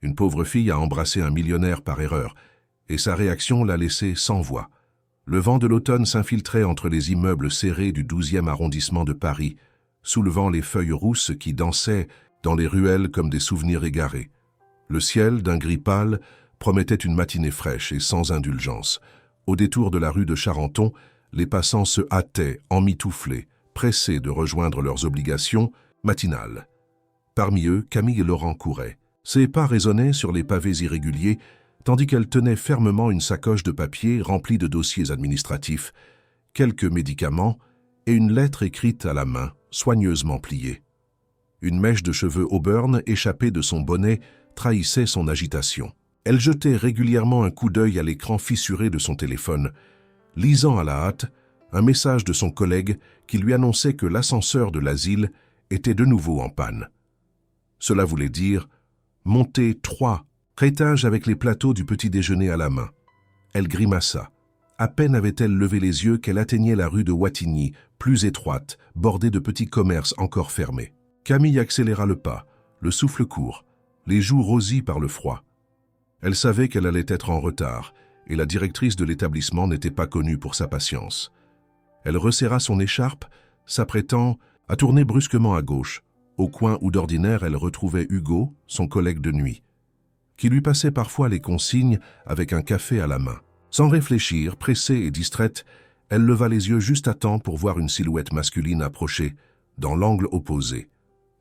Une pauvre fille a embrassé un millionnaire par erreur, et sa réaction l'a laissée sans voix. Le vent de l'automne s'infiltrait entre les immeubles serrés du 12e arrondissement de Paris, soulevant les feuilles rousses qui dansaient dans les ruelles comme des souvenirs égarés. Le ciel, d'un gris pâle, promettait une matinée fraîche et sans indulgence. Au détour de la rue de Charenton, les passants se hâtaient, emmitouflés, pressés de rejoindre leurs obligations matinales. Parmi eux, Camille et Laurent couraient. Ses pas résonnaient sur les pavés irréguliers, tandis qu'elle tenait fermement une sacoche de papier remplie de dossiers administratifs, quelques médicaments et une lettre écrite à la main, soigneusement pliée. Une mèche de cheveux auburn échappée de son bonnet trahissait son agitation. Elle jetait régulièrement un coup d'œil à l'écran fissuré de son téléphone, lisant à la hâte un message de son collègue qui lui annonçait que l'ascenseur de l'asile était de nouveau en panne. Cela voulait dire monter 3 étages avec les plateaux du petit déjeuner à la main. Elle grimaça. À peine avait-elle levé les yeux qu'elle atteignait la rue de Wattignies, plus étroite, bordée de petits commerces encore fermés. Camille accéléra le pas, le souffle court, les joues rosies par le froid. Elle savait qu'elle allait être en retard, et la directrice de l'établissement n'était pas connue pour sa patience. Elle resserra son écharpe, s'apprêtant à tourner brusquement à gauche, au coin où d'ordinaire elle retrouvait Hugo, son collègue de nuit, qui lui passait parfois les consignes avec un café à la main. Sans réfléchir, pressée et distraite, elle leva les yeux juste à temps pour voir une silhouette masculine approcher, dans l'angle opposé.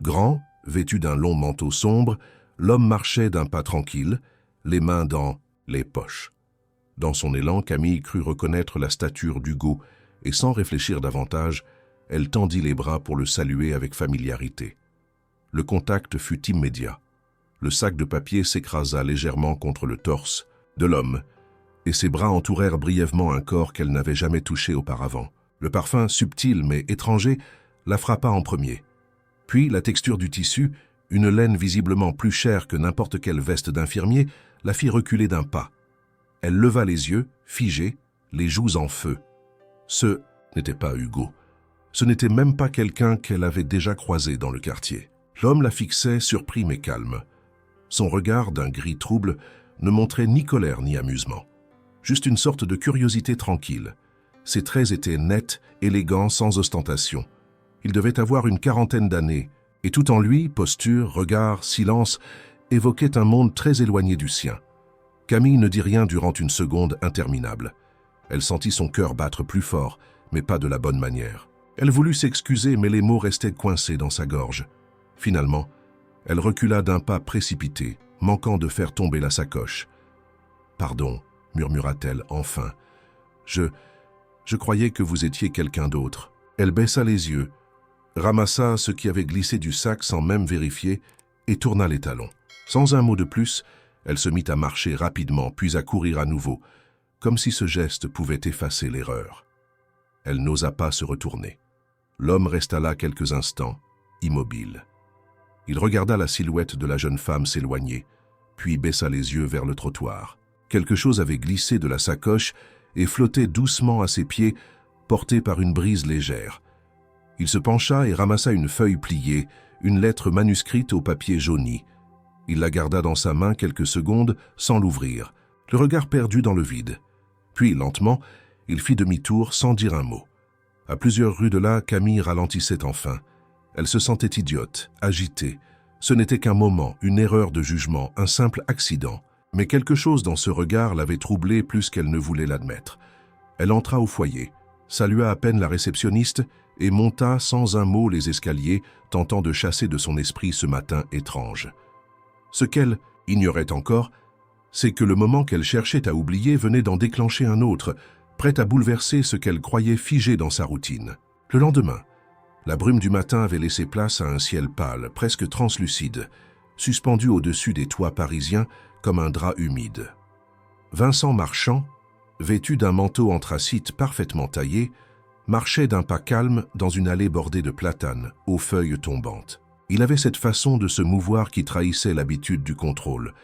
Grand, vêtu d'un long manteau sombre, l'homme marchait d'un pas tranquille, les mains dans les poches. Dans son élan, Camille crut reconnaître la stature d'Hugo, et sans réfléchir davantage, elle tendit les bras pour le saluer avec familiarité. Le contact fut immédiat. Le sac de papier s'écrasa légèrement contre le torse de l'homme, et ses bras entourèrent brièvement un corps qu'elle n'avait jamais touché auparavant. Le parfum, subtil mais étranger, la frappa en premier. Puis la texture du tissu, une laine visiblement plus chère que n'importe quelle veste d'infirmier, la fit reculer d'un pas. Elle leva les yeux, figée, les joues en feu. Ce n'était pas Hugo. Ce n'était même pas quelqu'un qu'elle avait déjà croisé dans le quartier. L'homme la fixait, surpris mais calme. Son regard, d'un gris trouble, ne montrait ni colère ni amusement. Juste une sorte de curiosité tranquille. Ses traits étaient nets, élégants, sans ostentation. Il devait avoir une 40aine d'années, et tout en lui, posture, regard, silence, évoquait un monde très éloigné du sien. Camille ne dit rien durant une seconde interminable. Elle sentit son cœur battre plus fort, mais pas de la bonne manière. Elle voulut s'excuser, mais les mots restaient coincés dans sa gorge. Finalement, elle recula d'un pas précipité, manquant de faire tomber la sacoche. « Pardon », murmura-t-elle enfin. « Je croyais que vous étiez quelqu'un d'autre. » Elle baissa les yeux, ramassa ce qui avait glissé du sac sans même vérifier et tourna les talons. Sans un mot de plus, elle se mit à marcher rapidement, puis à courir à nouveau, comme si ce geste pouvait effacer l'erreur. Elle n'osa pas se retourner. L'homme resta là quelques instants, immobile. Il regarda la silhouette de la jeune femme s'éloigner, puis baissa les yeux vers le trottoir. Quelque chose avait glissé de la sacoche et flottait doucement à ses pieds, porté par une brise légère. Il se pencha et ramassa une feuille pliée, une lettre manuscrite au papier jauni. Il la garda dans sa main quelques secondes sans l'ouvrir, le regard perdu dans le vide. Puis, lentement, il fit demi-tour sans dire un mot. À plusieurs rues de là, Camille ralentissait enfin. Elle se sentait idiote, agitée. Ce n'était qu'un moment, une erreur de jugement, un simple accident. Mais quelque chose dans ce regard l'avait troublée plus qu'elle ne voulait l'admettre. Elle entra au foyer, salua à peine la réceptionniste et monta sans un mot les escaliers, tentant de chasser de son esprit ce matin étrange. Ce qu'elle ignorait encore, c'est que le moment qu'elle cherchait à oublier venait d'en déclencher un autre, prêt à bouleverser ce qu'elle croyait figé dans sa routine. Le lendemain, la brume du matin avait laissé place à un ciel pâle, presque translucide, suspendu au-dessus des toits parisiens comme un drap humide. Vincent Marchand, vêtu d'un manteau anthracite parfaitement taillé, marchait d'un pas calme dans une allée bordée de platanes, aux feuilles tombantes. Il avait cette façon de se mouvoir qui trahissait l'habitude du contrôle,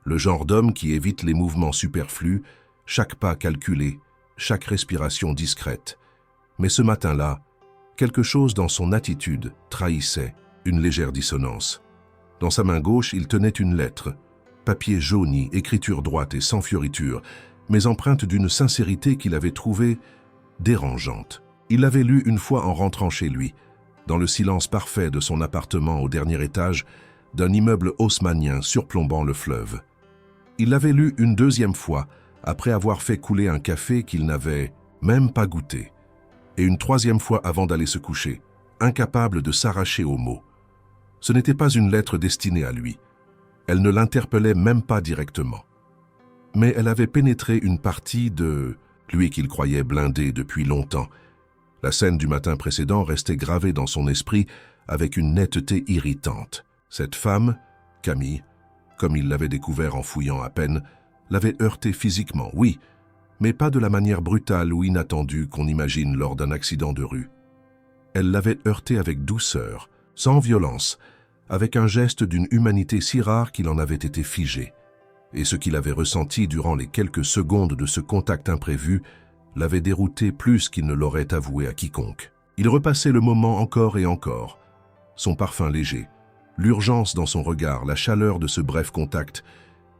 le genre d'homme qui évite les mouvements superflus, chaque pas calculé, chaque respiration discrète. Mais ce matin-là, quelque chose dans son attitude trahissait une légère dissonance. Dans sa main gauche, il tenait une lettre, papier jauni, écriture droite et sans fioriture, mais empreinte d'une sincérité qu'il avait trouvée dérangeante. Il l'avait lu une fois en rentrant chez lui, dans le silence parfait de son appartement au dernier étage d'un immeuble haussmannien surplombant le fleuve. Il l'avait lu une deuxième fois, après avoir fait couler un café qu'il n'avait même pas goûté, et une troisième fois avant d'aller se coucher, incapable de s'arracher aux mots. Ce n'était pas une lettre destinée à lui. Elle ne l'interpellait même pas directement. Mais elle avait pénétré une partie de lui qu'il croyait blindé depuis longtemps. La scène du matin précédent restait gravée dans son esprit avec une netteté irritante. Cette femme, Camille, comme il l'avait découvert en fouillant à peine, l'avait heurté physiquement, oui, mais pas de la manière brutale ou inattendue qu'on imagine lors d'un accident de rue. Elle l'avait heurté avec douceur, sans violence, avec un geste d'une humanité si rare qu'il en avait été figé. Et ce qu'il avait ressenti durant les quelques secondes de ce contact imprévu l'avait dérouté plus qu'il ne l'aurait avoué à quiconque. Il repassait le moment encore et encore. Son parfum léger, l'urgence dans son regard, la chaleur de ce bref contact,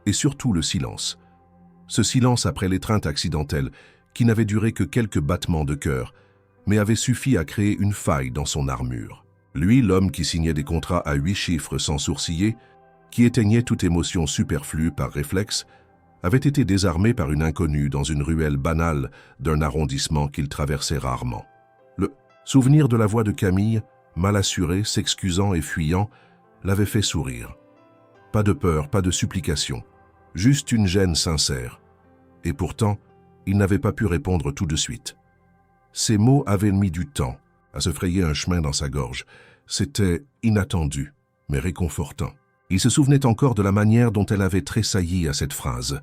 et surtout le silence. Ce silence après l'étreinte accidentelle, qui n'avait duré que quelques battements de cœur, mais avait suffi à créer une faille dans son armure. Lui, l'homme qui signait des contrats à 8 chiffres sans sourciller, qui éteignait toute émotion superflue par réflexe, avait été désarmé par une inconnue dans une ruelle banale d'un arrondissement qu'il traversait rarement. Le souvenir de la voix de Camille, mal assurée, s'excusant et fuyant, l'avait fait sourire. Pas de peur, pas de supplication, juste une gêne sincère. Et pourtant, il n'avait pas pu répondre tout de suite. Ces mots avaient mis du temps à se frayer un chemin dans sa gorge. C'était inattendu, mais réconfortant. Il se souvenait encore de la manière dont elle avait tressailli à cette phrase,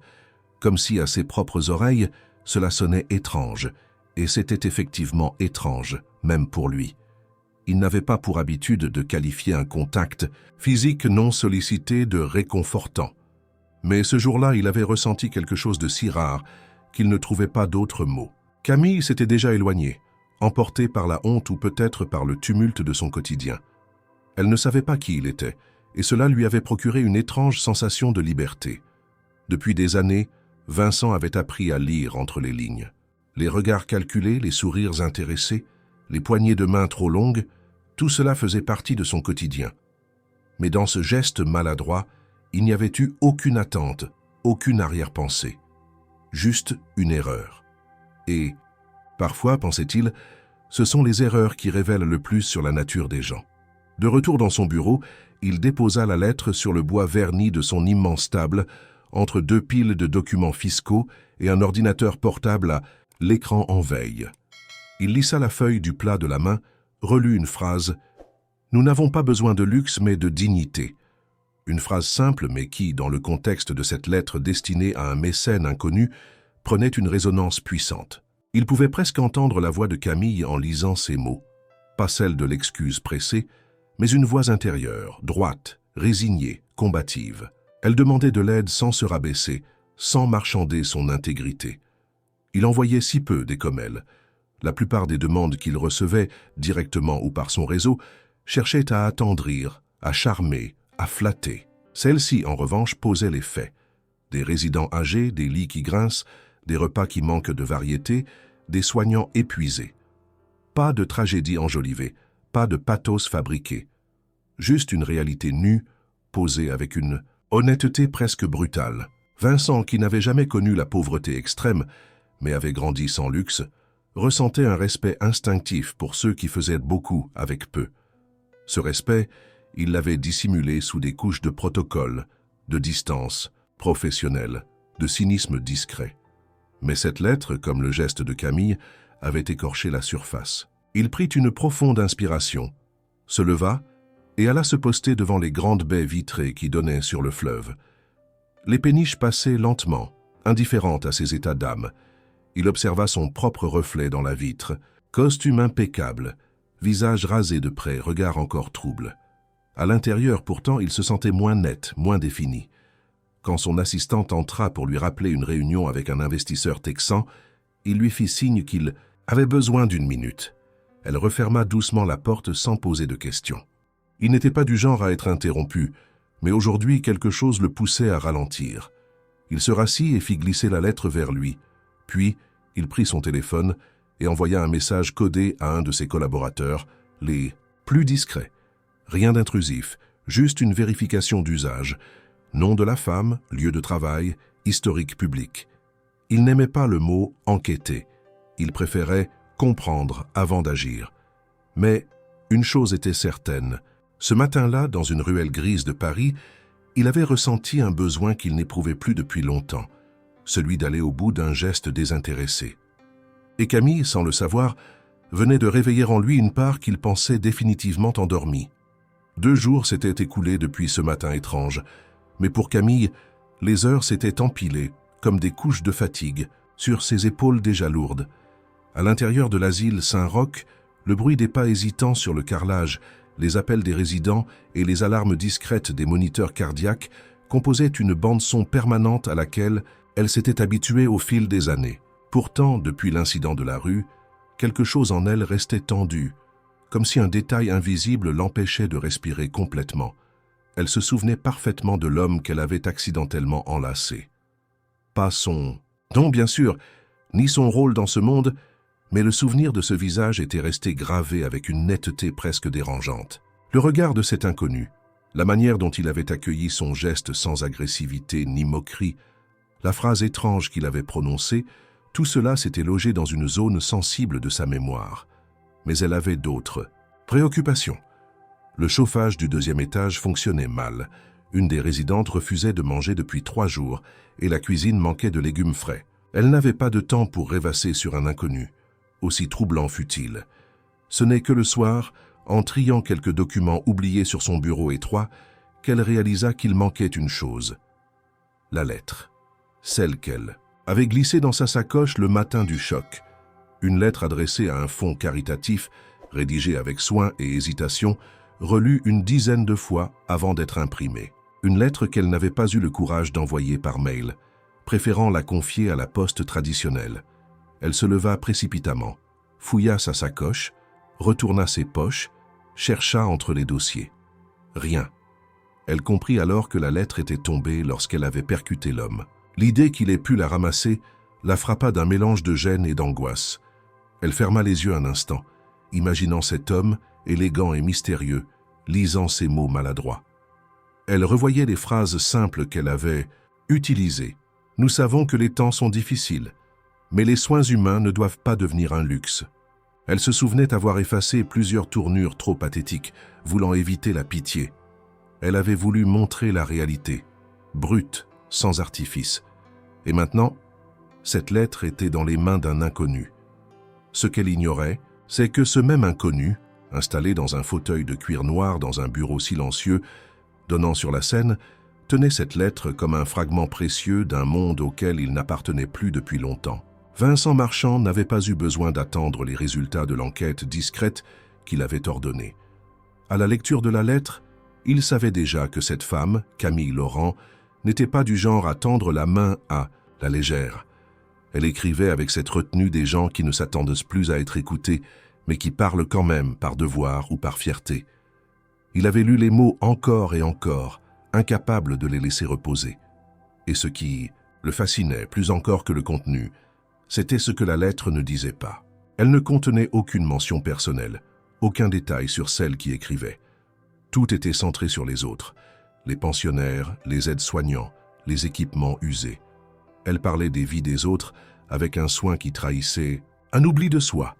comme si à ses propres oreilles, cela sonnait étrange, et c'était effectivement étrange, même pour lui. Il n'avait pas pour habitude de qualifier un contact physique non sollicité de réconfortant. Mais ce jour-là, il avait ressenti quelque chose de si rare qu'il ne trouvait pas d'autres mots. Camille s'était déjà éloignée, emportée par la honte ou peut-être par le tumulte de son quotidien. Elle ne savait pas qui il était, et cela lui avait procuré une étrange sensation de liberté. Depuis des années, Vincent avait appris à lire entre les lignes. Les regards calculés, les sourires intéressés, les poignées de main trop longues, tout cela faisait partie de son quotidien. Mais dans ce geste maladroit, il n'y avait eu aucune attente, aucune arrière-pensée. Juste une erreur. Et, parfois, pensait-il, ce sont les erreurs qui révèlent le plus sur la nature des gens. De retour dans son bureau, il déposa la lettre sur le bois verni de son immense table, entre 2 piles de documents fiscaux et un ordinateur portable à l'écran en veille. Il lissa la feuille du plat de la main, relut une phrase « Nous n'avons pas besoin de luxe, mais de dignité ». Une phrase simple, mais qui, dans le contexte de cette lettre destinée à un mécène inconnu, prenait une résonance puissante. Il pouvait presque entendre la voix de Camille en lisant ces mots. Pas celle de l'excuse pressée, mais une voix intérieure, droite, résignée, combative. Elle demandait de l'aide sans se rabaisser, sans marchander son intégrité. Il envoyait si peu des comme elle. La plupart des demandes qu'il recevait, directement ou par son réseau, cherchaient à attendrir, à charmer, à flatter. Celle-ci, en revanche, posait les faits. Des résidents âgés, des lits qui grincent, des repas qui manquent de variété, des soignants épuisés. Pas de tragédie enjolivée, pas de pathos fabriqué. Juste une réalité nue, posée avec une honnêteté presque brutale. Vincent, qui n'avait jamais connu la pauvreté extrême, mais avait grandi sans luxe, ressentait un respect instinctif pour ceux qui faisaient beaucoup avec peu. Ce respect, il l'avait dissimulé sous des couches de protocole, de distance, professionnelle, de cynisme discret. Mais cette lettre, comme le geste de Camille, avait écorché la surface. Il prit une profonde inspiration, se leva et alla se poster devant les grandes baies vitrées qui donnaient sur le fleuve. Les péniches passaient lentement, indifférentes à ses états d'âme. Il observa son propre reflet dans la vitre, costume impeccable, visage rasé de près, regard encore trouble. À l'intérieur, pourtant, il se sentait moins net, moins défini. Quand son assistante entra pour lui rappeler une réunion avec un investisseur texan, il lui fit signe qu'il avait besoin d'1 minute. Elle referma doucement la porte sans poser de questions. Il n'était pas du genre à être interrompu, Mais aujourd'hui, quelque chose le poussait à ralentir. Il se rassit et fit glisser la lettre vers lui. Puis, il prit son téléphone et envoya un message codé à un de ses collaborateurs, les plus discrets. Rien d'intrusif, juste une vérification d'usage. Nom de la femme, lieu de travail, historique public. Il n'aimait pas le mot « enquêter ». Il préférait « comprendre » avant d'agir. Mais une chose était certaine. Ce matin-là, dans une ruelle grise de Paris, il avait ressenti un besoin qu'il n'éprouvait plus depuis longtemps, celui d'aller au bout d'un geste désintéressé. Et Camille, sans le savoir, venait de réveiller en lui une part qu'il pensait définitivement endormie. 2 jours s'étaient écoulés depuis ce matin étrange, mais pour Camille, les heures s'étaient empilées, comme des couches de fatigue, sur ses épaules déjà lourdes. À l'intérieur de l'asile Saint-Roch, le bruit des pas hésitants sur le carrelage, les appels des résidents et les alarmes discrètes des moniteurs cardiaques composaient une bande-son permanente à laquelle elle s'était habituée au fil des années. Pourtant, depuis l'incident de la rue, quelque chose en elle restait tendu, comme si un détail invisible l'empêchait de respirer complètement. Elle se souvenait parfaitement de l'homme qu'elle avait accidentellement enlacé. Pas son... Non, bien sûr, ni son rôle dans ce monde, mais le souvenir de ce visage était resté gravé avec une netteté presque dérangeante. Le regard de cet inconnu, la manière dont il avait accueilli son geste sans agressivité ni moquerie, la phrase étrange qu'il avait prononcée, tout cela s'était logé dans une zone sensible de sa mémoire. Mais elle avait d'autres préoccupations. Le chauffage du 2e étage fonctionnait mal. Une des résidentes refusait de manger depuis 3 jours et la cuisine manquait de légumes frais. Elle n'avait pas de temps pour rêvasser sur un inconnu, aussi troublant fût-il. Ce n'est que le soir, en triant quelques documents oubliés sur son bureau étroit, qu'elle réalisa qu'il manquait une chose. La lettre. Celle qu'elle avait glissée dans sa sacoche le matin du choc. Une lettre adressée à un fonds caritatif, rédigée avec soin et hésitation, relue une dizaine de fois avant d'être imprimée. Une lettre qu'elle n'avait pas eu le courage d'envoyer par mail, préférant la confier à la poste traditionnelle. Elle se leva précipitamment, fouilla sa sacoche, retourna ses poches, chercha entre les dossiers. Rien. Elle comprit alors que la lettre était tombée lorsqu'elle avait percuté l'homme. L'idée qu'il ait pu la ramasser la frappa d'un mélange de gêne et d'angoisse. Elle ferma les yeux un instant, imaginant cet homme, élégant et mystérieux, lisant ces mots maladroits. Elle revoyait les phrases simples qu'elle avait utilisées. « Nous savons que les temps sont difficiles, mais les soins humains ne doivent pas devenir un luxe. » Elle se souvenait avoir effacé plusieurs tournures trop pathétiques, voulant éviter la pitié. Elle avait voulu montrer la réalité, brute, sans artifice. Et maintenant, cette lettre était dans les mains d'un inconnu. Ce qu'elle ignorait, c'est que ce même inconnu, installé dans un fauteuil de cuir noir dans un bureau silencieux, donnant sur la Seine, tenait cette lettre comme un fragment précieux d'un monde auquel il n'appartenait plus depuis longtemps. Vincent Marchand n'avait pas eu besoin d'attendre les résultats de l'enquête discrète qu'il avait ordonnée. À la lecture de la lettre, il savait déjà que cette femme, Camille Laurent, n'était pas du genre à tendre la main à la légère. Elle écrivait avec cette retenue des gens qui ne s'attendent plus à être écoutés, mais qui parlent quand même par devoir ou par fierté. Il avait lu les mots encore et encore, incapable de les laisser reposer. Et ce qui le fascinait plus encore que le contenu, c'était ce que la lettre ne disait pas. Elle ne contenait aucune mention personnelle, aucun détail sur celle qui écrivait. Tout était centré sur les autres, les pensionnaires, les aides-soignants, les équipements usés. Elle parlait des vies des autres avec un soin qui trahissait un oubli de soi.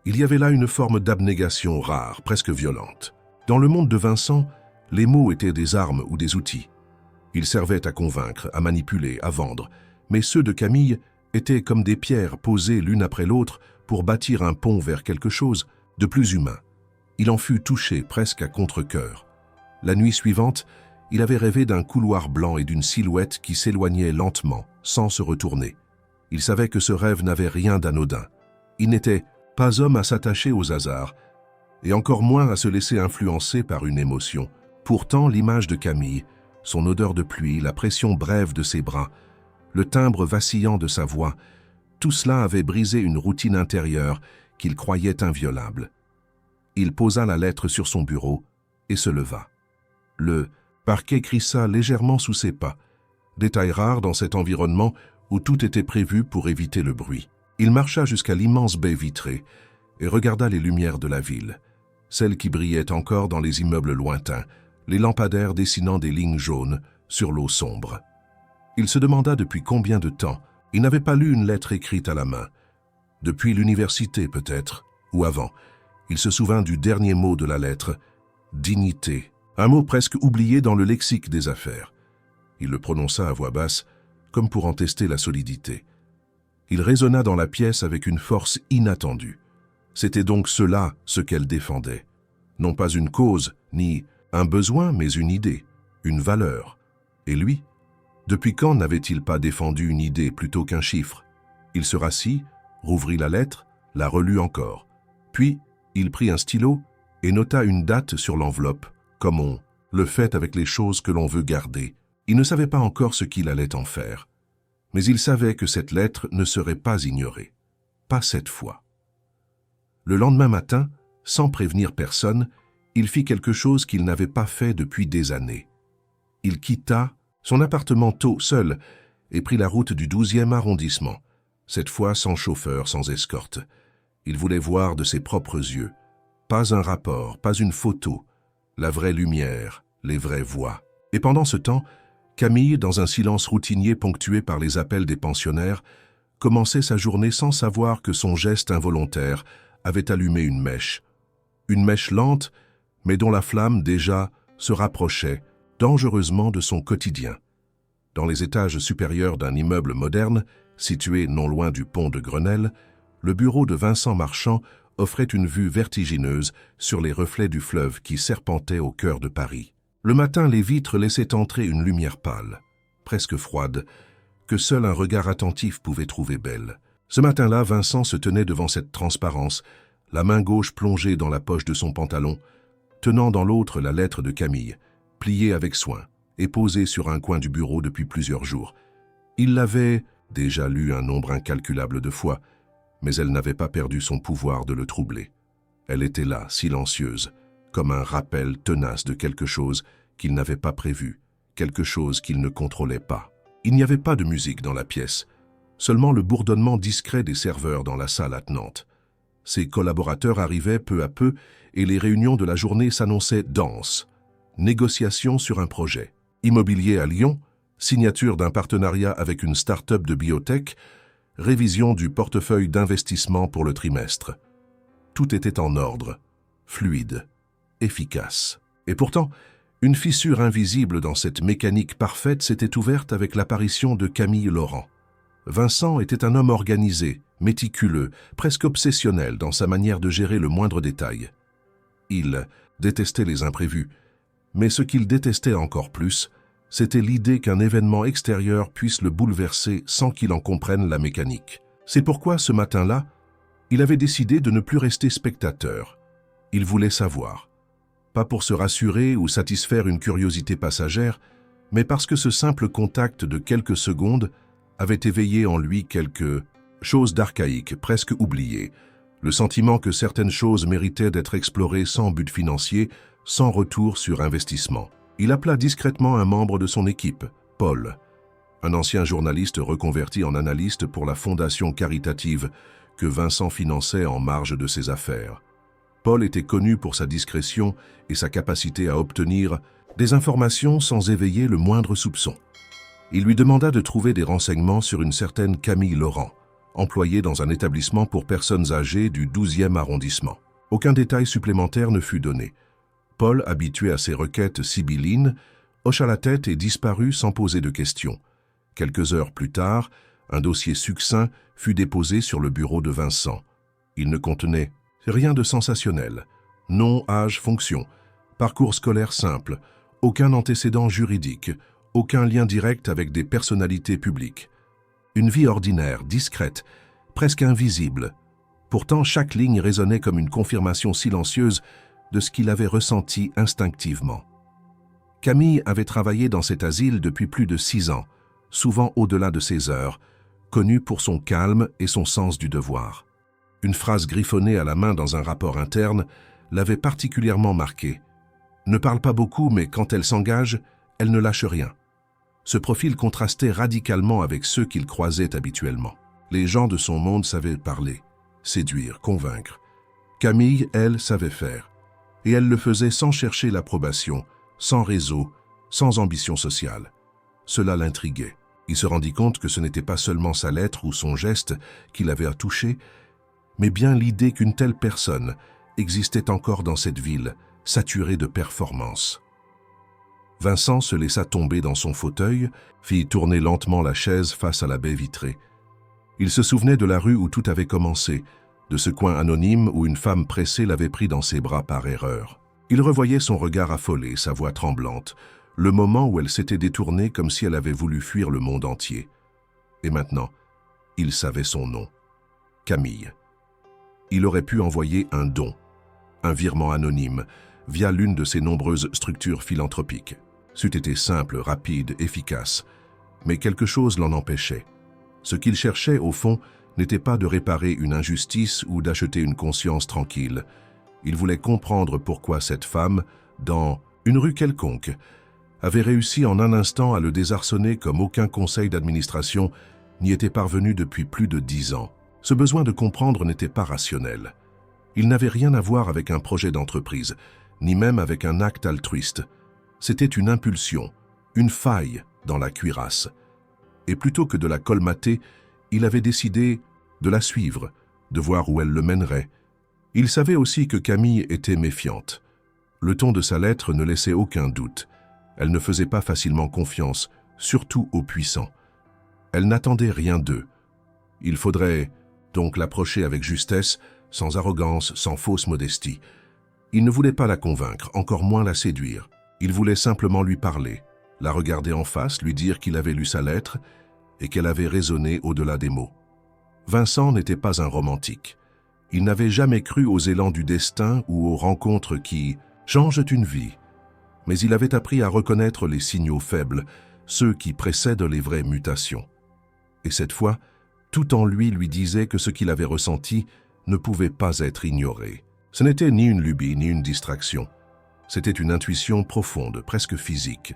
Il y avait là une forme d'abnégation rare, presque violente. Dans le monde de Vincent, les mots étaient des armes ou des outils. Ils servaient à convaincre, à manipuler, à vendre, mais ceux de Camille étaient comme des pierres posées l'une après l'autre pour bâtir un pont vers quelque chose de plus humain. Il en fut touché presque à contre-cœur. La nuit suivante, il avait rêvé d'un couloir blanc et d'une silhouette qui s'éloignait lentement, sans se retourner. Il savait que ce rêve n'avait rien d'anodin. Il n'était pas homme à s'attacher aux hasards, et encore moins à se laisser influencer par une émotion. Pourtant, l'image de Camille, son odeur de pluie, la pression brève de ses bras, le timbre vacillant de sa voix, tout cela avait brisé une routine intérieure qu'il croyait inviolable. Il posa la lettre sur son bureau et se leva. Le parquet crissa légèrement sous ses pas, détail rare dans cet environnement où tout était prévu pour éviter le bruit. Il marcha jusqu'à l'immense baie vitrée et regarda les lumières de la ville, celles qui brillaient encore dans les immeubles lointains, les lampadaires dessinant des lignes jaunes sur l'eau sombre. Il se demanda depuis combien de temps il n'avait pas lu une lettre écrite à la main. Depuis l'université peut-être, ou avant. Il se souvint du dernier mot de la lettre, « dignité », un mot presque oublié dans le lexique des affaires. Il le prononça à voix basse, comme pour en tester la solidité. Il résonna dans la pièce avec une force inattendue. C'était donc cela ce qu'elle défendait. Non pas une cause, ni un besoin, mais une idée, une valeur. Et lui, depuis quand n'avait-il pas défendu une idée plutôt qu'un chiffre? Il se rassit, rouvrit la lettre, la relut encore. Puis, il prit un stylo et nota une date sur l'enveloppe, comme on le fait avec les choses que l'on veut garder. Il ne savait pas encore ce qu'il allait en faire. Mais il savait que cette lettre ne serait pas ignorée. Pas cette fois. Le lendemain matin, sans prévenir personne, il fit quelque chose qu'il n'avait pas fait depuis des années. Il quitta son appartement tôt, seul, et prit la route du 12e arrondissement, cette fois sans chauffeur, sans escorte. Il voulait voir de ses propres yeux. Pas un rapport, pas une photo, la vraie lumière, les vraies voix. Et pendant ce temps, Camille, dans un silence routinier ponctué par les appels des pensionnaires, commençait sa journée sans savoir que son geste involontaire avait allumé une mèche lente, mais dont la flamme déjà se rapprochait dangereusement de son quotidien. Dans les étages supérieurs d'un immeuble moderne, situé non loin du pont de Grenelle, le bureau de Vincent Marchand offrait une vue vertigineuse sur les reflets du fleuve qui serpentait au cœur de Paris. Le matin, les vitres laissaient entrer une lumière pâle, presque froide, que seul un regard attentif pouvait trouver belle. Ce matin-là, Vincent se tenait devant cette transparence, la main gauche plongée dans la poche de son pantalon, tenant dans l'autre la lettre de Camille, pliée avec soin et posée sur un coin du bureau depuis plusieurs jours. Il l'avait déjà lue un nombre incalculable de fois, mais elle n'avait pas perdu son pouvoir de le troubler. Elle était là, silencieuse, comme un rappel tenace de quelque chose qu'il n'avait pas prévu, quelque chose qu'il ne contrôlait pas. Il n'y avait pas de musique dans la pièce, seulement le bourdonnement discret des serveurs dans la salle attenante. Ses collaborateurs arrivaient peu à peu et les réunions de la journée s'annonçaient denses. Négociation sur un projet. Immobilier à Lyon, signature d'un partenariat avec une start-up de biotech, révision du portefeuille d'investissement pour le trimestre. Tout était en ordre, fluide, efficace. Et pourtant, une fissure invisible dans cette mécanique parfaite s'était ouverte avec l'apparition de Camille Laurent. Vincent était un homme organisé, méticuleux, presque obsessionnel dans sa manière de gérer le moindre détail. Il détestait les imprévus, mais ce qu'il détestait encore plus, c'était l'idée qu'un événement extérieur puisse le bouleverser sans qu'il en comprenne la mécanique. C'est pourquoi, ce matin-là, il avait décidé de ne plus rester spectateur. Il voulait savoir. Pas pour se rassurer ou satisfaire une curiosité passagère, mais parce que ce simple contact de quelques secondes avait éveillé en lui quelque chose d'archaïque, presque oublié, le sentiment que certaines choses méritaient d'être explorées sans but financier, sans retour sur investissement. Il appela discrètement un membre de son équipe, Paul, un ancien journaliste reconverti en analyste pour la fondation caritative que Vincent finançait en marge de ses affaires. Paul était connu pour sa discrétion et sa capacité à obtenir des informations sans éveiller le moindre soupçon. Il lui demanda de trouver des renseignements sur une certaine Camille Laurent, employée dans un établissement pour personnes âgées du 12e arrondissement. Aucun détail supplémentaire ne fut donné. Paul, habitué à ces requêtes sibyllines, hocha la tête et disparut sans poser de questions. Quelques heures plus tard, un dossier succinct fut déposé sur le bureau de Vincent. Il ne contenait rien de sensationnel. Nom, âge, fonction, parcours scolaire simple, aucun antécédent juridique, aucun lien direct avec des personnalités publiques. Une vie ordinaire, discrète, presque invisible. Pourtant, chaque ligne résonnait comme une confirmation silencieuse de ce qu'il avait ressenti instinctivement. Camille avait travaillé dans cet asile depuis plus de 6 ans, souvent au-delà de ses heures, connue pour son calme et son sens du devoir. Une phrase griffonnée à la main dans un rapport interne l'avait particulièrement marquée. « Ne parle pas beaucoup, mais quand elle s'engage, elle ne lâche rien. Ce profil contrastait radicalement avec ceux qu'il croisait habituellement. Les gens de son monde savaient parler, séduire, convaincre. Camille, elle, savait faire. Et elle le faisait sans chercher l'approbation, sans réseau, sans ambition sociale. Cela l'intriguait. Il se rendit compte que ce n'était pas seulement sa lettre ou son geste qui l'avait touché, mais bien l'idée qu'une telle personne existait encore dans cette ville, saturée de performance. Vincent se laissa tomber dans son fauteuil, fit tourner lentement la chaise face à la baie vitrée. Il se souvenait de la rue où tout avait commencé, de ce coin anonyme où une femme pressée l'avait pris dans ses bras par erreur. Il revoyait son regard affolé, sa voix tremblante, le moment où elle s'était détournée comme si elle avait voulu fuir le monde entier. Et maintenant, il savait son nom. Camille. Il aurait pu envoyer un don, un virement anonyme, via l'une de ses nombreuses structures philanthropiques. C'eût été simple, rapide, efficace, mais quelque chose l'en empêchait. Ce qu'il cherchait, au fond, n'était pas de réparer une injustice ou d'acheter une conscience tranquille. Il voulait comprendre pourquoi cette femme, dans une rue quelconque, avait réussi en un instant à le désarçonner comme aucun conseil d'administration n'y était parvenu depuis plus de 10 ans. Ce besoin de comprendre n'était pas rationnel. Il n'avait rien à voir avec un projet d'entreprise, ni même avec un acte altruiste. C'était une impulsion, une faille dans la cuirasse. Et plutôt que de la colmater, il avait décidé de la suivre, de voir où elle le mènerait. Il savait aussi que Camille était méfiante. Le ton de sa lettre ne laissait aucun doute. Elle ne faisait pas facilement confiance, surtout aux puissants. Elle n'attendait rien d'eux. Il faudrait donc l'approcher avec justesse, sans arrogance, sans fausse modestie. Il ne voulait pas la convaincre, encore moins la séduire. Il voulait simplement lui parler, la regarder en face, lui dire qu'il avait lu sa lettre et qu'elle avait résonné au-delà des mots. Vincent n'était pas un romantique. Il n'avait jamais cru aux élans du destin ou aux rencontres qui changent une vie. Mais il avait appris à reconnaître les signaux faibles, ceux qui précèdent les vraies mutations. Et cette fois, tout en lui disait que ce qu'il avait ressenti ne pouvait pas être ignoré. Ce n'était ni une lubie, ni une distraction. C'était une intuition profonde, presque physique.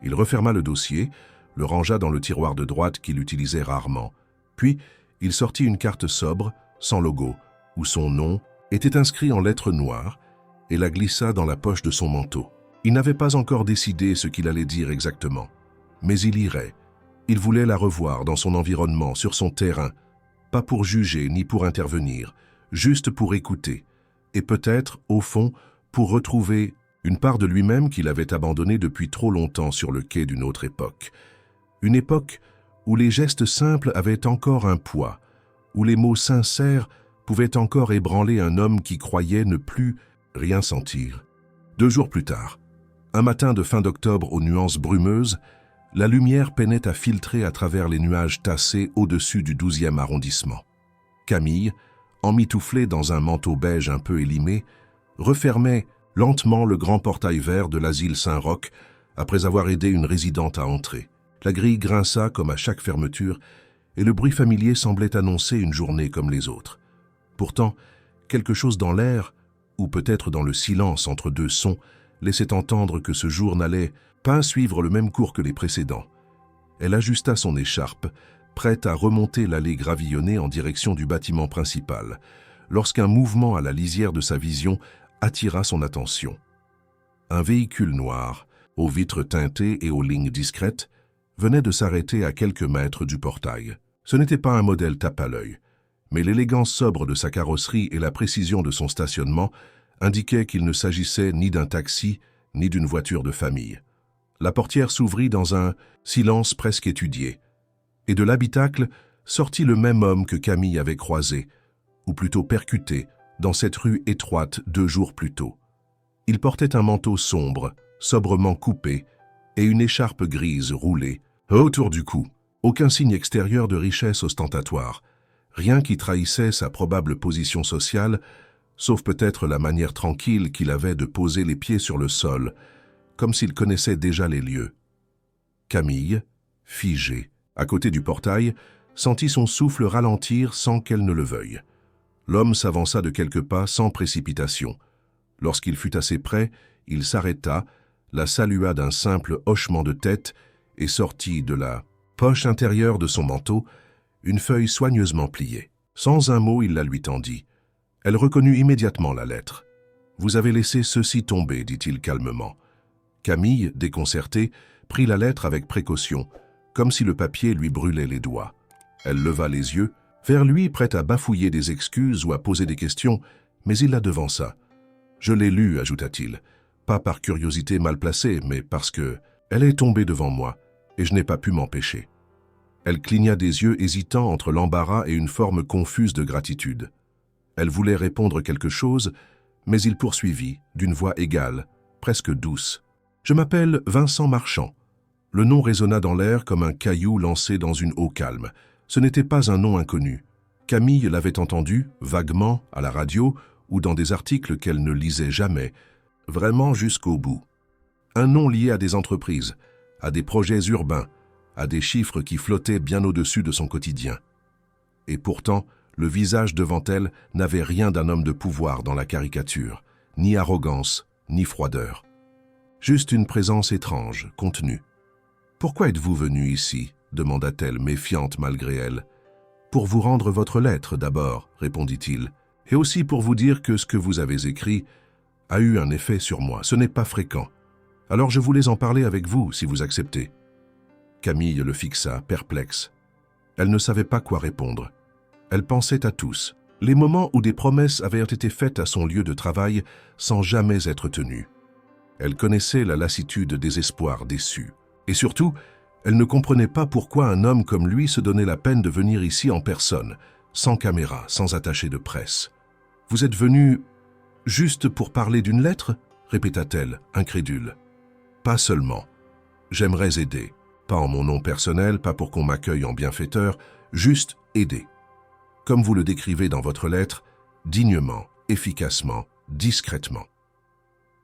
Il referma le dossier, le rangea dans le tiroir de droite qu'il utilisait rarement. Puis, il sortit une carte sobre, sans logo, où son nom était inscrit en lettres noires, et la glissa dans la poche de son manteau. Il n'avait pas encore décidé ce qu'il allait dire exactement, mais il irait. Il voulait la revoir dans son environnement, sur son terrain, pas pour juger ni pour intervenir, juste pour écouter, et peut-être, au fond, pour retrouver une part de lui-même qu'il avait abandonnée depuis trop longtemps sur le quai d'une autre époque. Une époque où les gestes simples avaient encore un poids, où les mots sincères pouvaient encore ébranler un homme qui croyait ne plus rien sentir. 2 jours plus tard, un matin de fin d'octobre aux nuances brumeuses, la lumière peinait à filtrer à travers les nuages tassés au-dessus du 12e arrondissement. Camille, emmitouflée dans un manteau beige un peu élimé, refermait lentement le grand portail vert de l'asile Saint-Roch après avoir aidé une résidente à entrer. La grille grinça comme à chaque fermeture et le bruit familier semblait annoncer une journée comme les autres. Pourtant, quelque chose dans l'air, ou peut-être dans le silence entre 2 sons, laissait entendre que ce jour n'allait pas suivre le même cours que les précédents. Elle ajusta son écharpe, prête à remonter l'allée gravillonnée en direction du bâtiment principal, lorsqu'un mouvement à la lisière de sa vision attira son attention. Un véhicule noir, aux vitres teintées et aux lignes discrètes, venait de s'arrêter à quelques mètres du portail. Ce n'était pas un modèle tape à l'œil, mais l'élégance sobre de sa carrosserie et la précision de son stationnement indiquaient qu'il ne s'agissait ni d'un taxi, ni d'une voiture de famille. La portière s'ouvrit dans un silence presque étudié, et de l'habitacle sortit le même homme que Camille avait croisé, ou plutôt percuté, dans cette rue étroite 2 jours plus tôt. Il portait un manteau sombre, sobrement coupé, et une écharpe grise roulée autour du cou. Aucun signe extérieur de richesse ostentatoire, rien qui trahissait sa probable position sociale, sauf peut-être la manière tranquille qu'il avait de poser les pieds sur le sol, comme s'il connaissait déjà les lieux. Camille, figée, à côté du portail, sentit son souffle ralentir sans qu'elle ne le veuille. L'homme s'avança de quelques pas sans précipitation. Lorsqu'il fut assez près, il s'arrêta, la salua d'un simple hochement de tête et sortit de la poche intérieure de son manteau une feuille soigneusement pliée. Sans un mot, il la lui tendit. Elle reconnut immédiatement la lettre. « Vous avez laissé ceci tomber, dit-il calmement. » Camille, déconcertée, prit la lettre avec précaution, comme si le papier lui brûlait les doigts. Elle leva les yeux, vers lui, prête à bafouiller des excuses ou à poser des questions, mais il la devança. « Je l'ai lue, ajouta-t-il, pas par curiosité mal placée, mais parce que elle est tombée devant moi, et je n'ai pas pu m'empêcher. » Elle cligna des yeux hésitants entre l'embarras et une forme confuse de gratitude. Elle voulait répondre quelque chose, mais il poursuivit, d'une voix égale, presque douce. « Je m'appelle Vincent Marchand. » Le nom résonna dans l'air comme un caillou lancé dans une eau calme. Ce n'était pas un nom inconnu. Camille l'avait entendu, vaguement, à la radio ou dans des articles qu'elle ne lisait jamais, vraiment jusqu'au bout. Un nom lié à des entreprises, à des projets urbains, à des chiffres qui flottaient bien au-dessus de son quotidien. Et pourtant, le visage devant elle n'avait rien d'un homme de pouvoir dans la caricature, ni arrogance, ni froideur. Juste une présence étrange, contenue. « Pourquoi êtes-vous venu ici ?» demanda-t-elle, méfiante malgré elle. « Pour vous rendre votre lettre, d'abord, » répondit-il, « et aussi pour vous dire que ce que vous avez écrit a eu un effet sur moi. Ce n'est pas fréquent. Alors je voulais en parler avec vous, si vous acceptez. » Camille le fixa, perplexe. Elle ne savait pas quoi répondre. Elle pensait à tous, les moments où des promesses avaient été faites à son lieu de travail sans jamais être tenues. Elle connaissait la lassitude des espoirs déçus. Et surtout, elle ne comprenait pas pourquoi un homme comme lui se donnait la peine de venir ici en personne, sans caméra, sans attaché de presse. « Vous êtes venu juste pour parler d'une lettre ?» répéta-t-elle, incrédule. « Pas seulement. J'aimerais aider. Pas en mon nom personnel, pas pour qu'on m'accueille en bienfaiteur, juste aider. Comme vous le décrivez dans votre lettre, dignement, efficacement, discrètement. »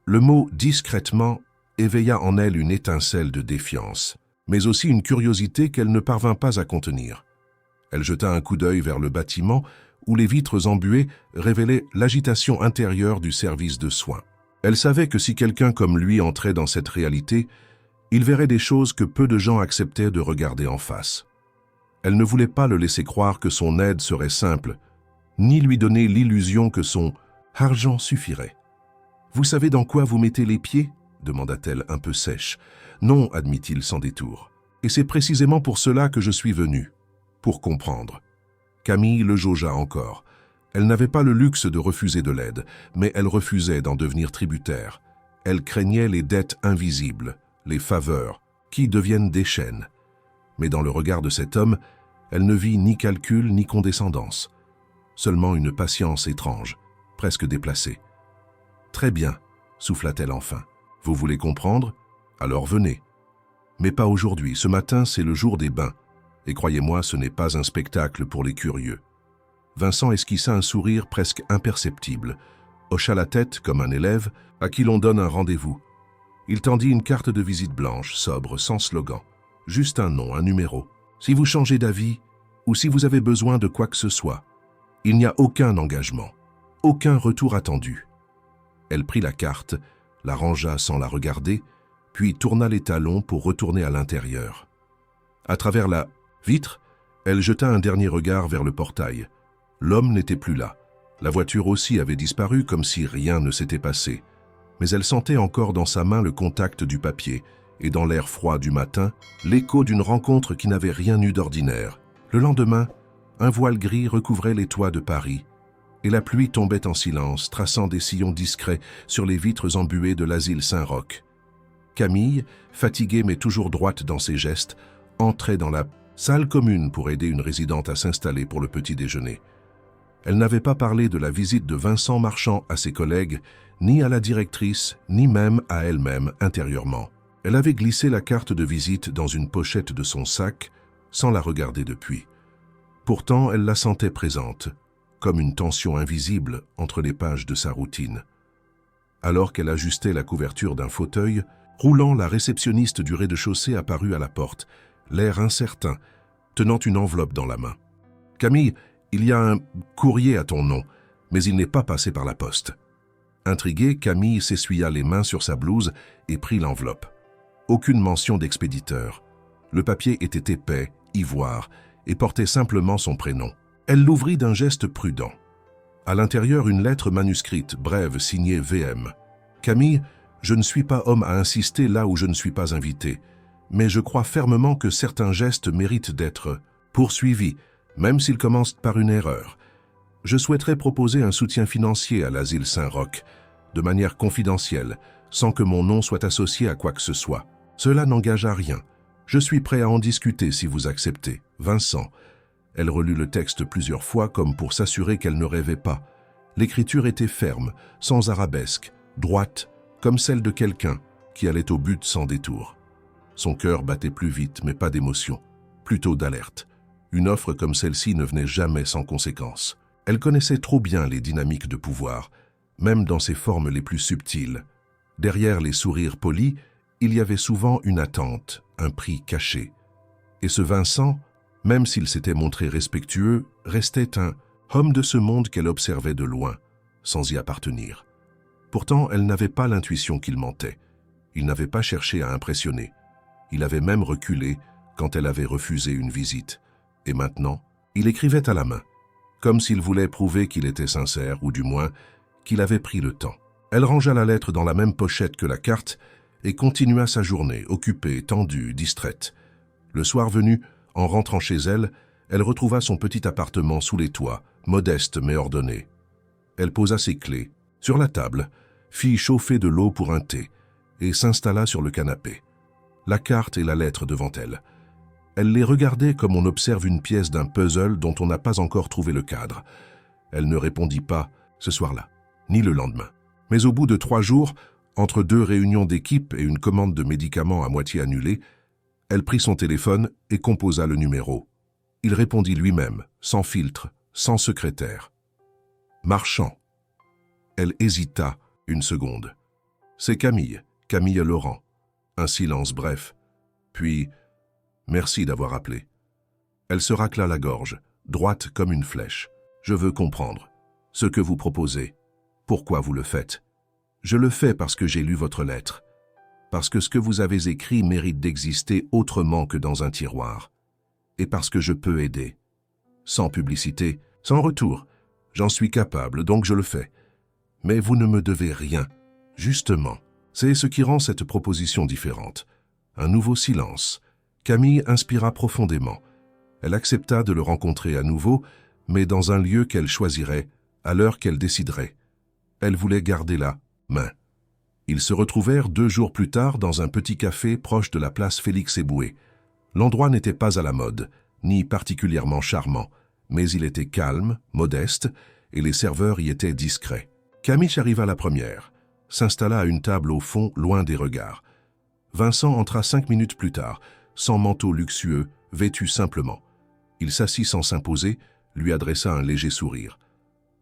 Le mot « discrètement » éveilla en elle une étincelle de défiance, mais aussi une curiosité qu'elle ne parvint pas à contenir. Elle jeta un coup d'œil vers le bâtiment où les vitres embuées révélaient l'agitation intérieure du service de soins. Elle savait que si quelqu'un comme lui entrait dans cette réalité, il verrait des choses que peu de gens acceptaient de regarder en face. Elle ne voulait pas le laisser croire que son aide serait simple, ni lui donner l'illusion que son argent suffirait. « Vous savez dans quoi vous mettez les pieds ?» demanda-t-elle un peu sèche. « Non, admit-il sans détour. Et c'est précisément pour cela que je suis venu, pour comprendre. » Camille le jaugea encore. Elle n'avait pas le luxe de refuser de l'aide, mais elle refusait d'en devenir tributaire. Elle craignait les dettes invisibles, les faveurs, qui deviennent des chaînes. Mais dans le regard de cet homme, elle ne vit ni calcul ni condescendance. Seulement une patience étrange, presque déplacée. « Très bien, » souffla-t-elle enfin. « Vous voulez comprendre? Alors venez. Mais pas aujourd'hui, ce matin c'est le jour des bains. Et croyez-moi, ce n'est pas un spectacle pour les curieux. » Vincent esquissa un sourire presque imperceptible, hocha la tête comme un élève à qui l'on donne un rendez-vous. Il tendit une carte de visite blanche, sobre, sans slogan. Juste un nom, un numéro. Si vous changez d'avis, ou si vous avez besoin de quoi que ce soit, il n'y a aucun engagement, aucun retour attendu. Elle prit la carte, la rangea sans la regarder, puis tourna les talons pour retourner à l'intérieur. À travers la vitre, elle jeta un dernier regard vers le portail. L'homme n'était plus là. La voiture aussi avait disparu comme si rien ne s'était passé. Mais elle sentait encore dans sa main le contact du papier et dans l'air froid du matin, l'écho d'une rencontre qui n'avait rien eu d'ordinaire. Le lendemain, un voile gris recouvrait les toits de Paris et la pluie tombait en silence, traçant des sillons discrets sur les vitres embuées de l'asile Saint-Roch. Camille, fatiguée mais toujours droite dans ses gestes, entrait dans la salle commune pour aider une résidente à s'installer pour le petit déjeuner. Elle n'avait pas parlé de la visite de Vincent Marchand à ses collègues, ni à la directrice, ni même à elle-même intérieurement. Elle avait glissé la carte de visite dans une pochette de son sac, sans la regarder depuis. Pourtant, elle la sentait présente, comme une tension invisible entre les pages de sa routine. Alors qu'elle ajustait la couverture d'un fauteuil, roulant, la réceptionniste du rez-de-chaussée apparut à la porte, l'air incertain, tenant une enveloppe dans la main. « Camille, il y a un courrier à ton nom, mais il n'est pas passé par la poste. » Intriguée, Camille s'essuya les mains sur sa blouse et prit l'enveloppe. Aucune mention d'expéditeur. Le papier était épais, ivoire, et portait simplement son prénom. Elle l'ouvrit d'un geste prudent. À l'intérieur, une lettre manuscrite, brève, signée VM. « Camille, je ne suis pas homme à insister là où je ne suis pas invité, mais je crois fermement que certains gestes méritent d'être poursuivis, même s'ils commencent par une erreur. Je souhaiterais proposer un soutien financier à l'asile Saint-Roch, de manière confidentielle, sans que mon nom soit associé à quoi que ce soit. Cela n'engage à rien. Je suis prêt à en discuter si vous acceptez. Vincent. » Elle relut le texte plusieurs fois comme pour s'assurer qu'elle ne rêvait pas. L'écriture était ferme, sans arabesque, droite, comme celle de quelqu'un qui allait au but sans détour. Son cœur battait plus vite, mais pas d'émotion, plutôt d'alerte. Une offre comme celle-ci ne venait jamais sans conséquence. Elle connaissait trop bien les dynamiques de pouvoir, même dans ses formes les plus subtiles. Derrière les sourires polis, il y avait souvent une attente, un prix caché. Et ce Vincent, même s'il s'était montré respectueux, restait un homme de ce monde qu'elle observait de loin, sans y appartenir. Pourtant, elle n'avait pas l'intuition qu'il mentait. Il n'avait pas cherché à impressionner. Il avait même reculé quand elle avait refusé une visite. Et maintenant, il écrivait à la main, comme s'il voulait prouver qu'il était sincère, ou du moins, qu'il avait pris le temps. Elle rangea la lettre dans la même pochette que la carte et continua sa journée, occupée, tendue, distraite. Le soir venu, en rentrant chez elle, elle retrouva son petit appartement sous les toits, modeste mais ordonné. Elle posa ses clés sur la table, fit chauffer de l'eau pour un thé et s'installa sur le canapé. La carte et la lettre devant elle. Elle les regardait comme on observe une pièce d'un puzzle dont on n'a pas encore trouvé le cadre. Elle ne répondit pas ce soir-là, ni le lendemain. Mais au bout de 3 jours, entre 2 réunions d'équipe et une commande de médicaments à moitié annulée, elle prit son téléphone et composa le numéro. Il répondit lui-même, sans filtre, sans secrétaire. Marchand. Elle hésita une seconde. C'est Camille, Camille Laurent. Un silence bref. Puis, merci d'avoir appelé. Elle se racla la gorge, droite comme une flèche. Je veux comprendre. Ce que vous proposez. Pourquoi vous le faites? Je le fais parce que j'ai lu votre lettre. Parce que ce que vous avez écrit mérite d'exister autrement que dans un tiroir. Et parce que je peux aider. Sans publicité, sans retour. J'en suis capable, donc je le fais. Mais vous ne me devez rien. Justement, c'est ce qui rend cette proposition différente. Un nouveau silence. Camille inspira profondément. Elle accepta de le rencontrer à nouveau, mais dans un lieu qu'elle choisirait, à l'heure qu'elle déciderait. Elle voulait garder la main. Ils se retrouvèrent 2 jours plus tard dans un petit café proche de la place Félix-Éboué. L'endroit n'était pas à la mode, ni particulièrement charmant, mais il était calme, modeste, et les serveurs y étaient discrets. Camille arriva la première, s'installa à une table au fond, loin des regards. Vincent entra 5 minutes plus tard, sans manteau luxueux, vêtu simplement. Il s'assit sans s'imposer, lui adressa un léger sourire.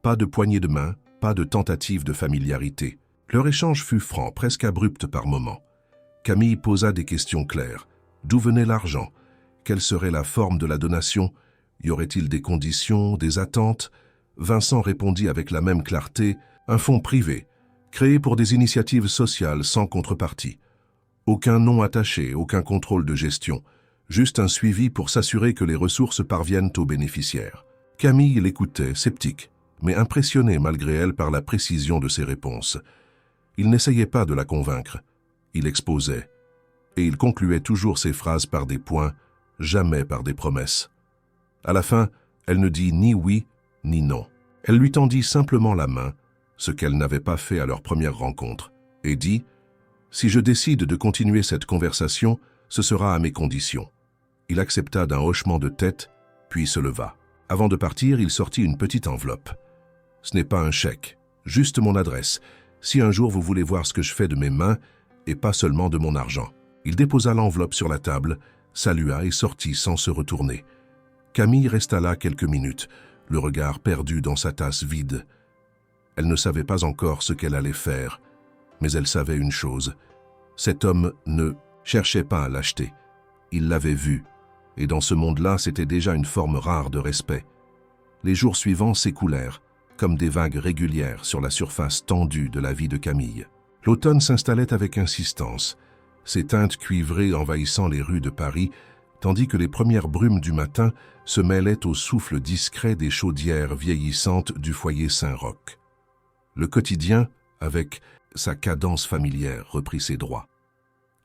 Pas de poignée de main, pas de tentative de familiarité. Leur échange fut franc, presque abrupt par moments. Camille posa des questions claires. D'où venait l'argent? Quelle serait la forme de la donation? Y aurait-il des conditions, des attentes? Vincent répondit avec la même clarté, un fonds privé, créé pour des initiatives sociales sans contrepartie. Aucun nom attaché, aucun contrôle de gestion, juste un suivi pour s'assurer que les ressources parviennent aux bénéficiaires. Camille l'écoutait, sceptique, mais impressionnée malgré elle par la précision de ses réponses. Il n'essayait pas de la convaincre, il exposait, et il concluait toujours ses phrases par des points, jamais par des promesses. À la fin, elle ne dit ni oui, ni non. Elle lui tendit simplement la main, ce qu'elle n'avait pas fait à leur première rencontre, et dit « Si je décide de continuer cette conversation, ce sera à mes conditions. » Il accepta d'un hochement de tête, puis se leva. Avant de partir, il sortit une petite enveloppe. « Ce n'est pas un chèque, juste mon adresse. Si un jour vous voulez voir ce que je fais de mes mains, et pas seulement de mon argent. » Il déposa l'enveloppe sur la table, salua et sortit sans se retourner. Camille resta là quelques minutes, le regard perdu dans sa tasse vide. Elle ne savait pas encore ce qu'elle allait faire, mais elle savait une chose. Cet homme ne cherchait pas à l'acheter. Il l'avait vu, et dans ce monde-là, c'était déjà une forme rare de respect. Les jours suivants s'écoulèrent. comme des vagues régulières sur la surface tendue de la vie de Camille. L'automne s'installait avec insistance, ses teintes cuivrées envahissant les rues de Paris, tandis que les premières brumes du matin se mêlaient au souffle discret des chaudières vieillissantes du foyer Saint-Roch. Le quotidien, avec sa cadence familière, reprit ses droits.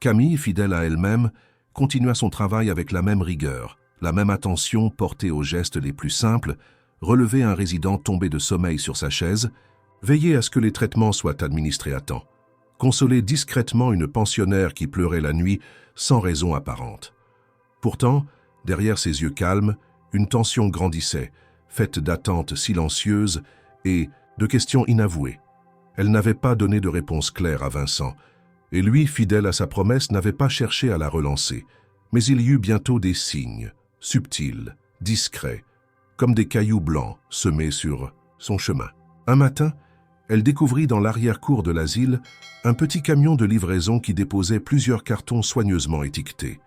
Camille, fidèle à elle-même, continua son travail avec la même rigueur, la même attention portée aux gestes les plus simples, relever un résident tombé de sommeil sur sa chaise, veiller à ce que les traitements soient administrés à temps, consoler discrètement une pensionnaire qui pleurait la nuit sans raison apparente. Pourtant, derrière ses yeux calmes, une tension grandissait, faite d'attentes silencieuses et de questions inavouées. Elle n'avait pas donné de réponse claire à Vincent, et lui, fidèle à sa promesse, n'avait pas cherché à la relancer. Mais il y eut bientôt des signes, subtils, discrets, comme des cailloux blancs semés sur son chemin. Un matin, elle découvrit dans l'arrière-cour de l'asile un petit camion de livraison qui déposait plusieurs cartons soigneusement étiquetés.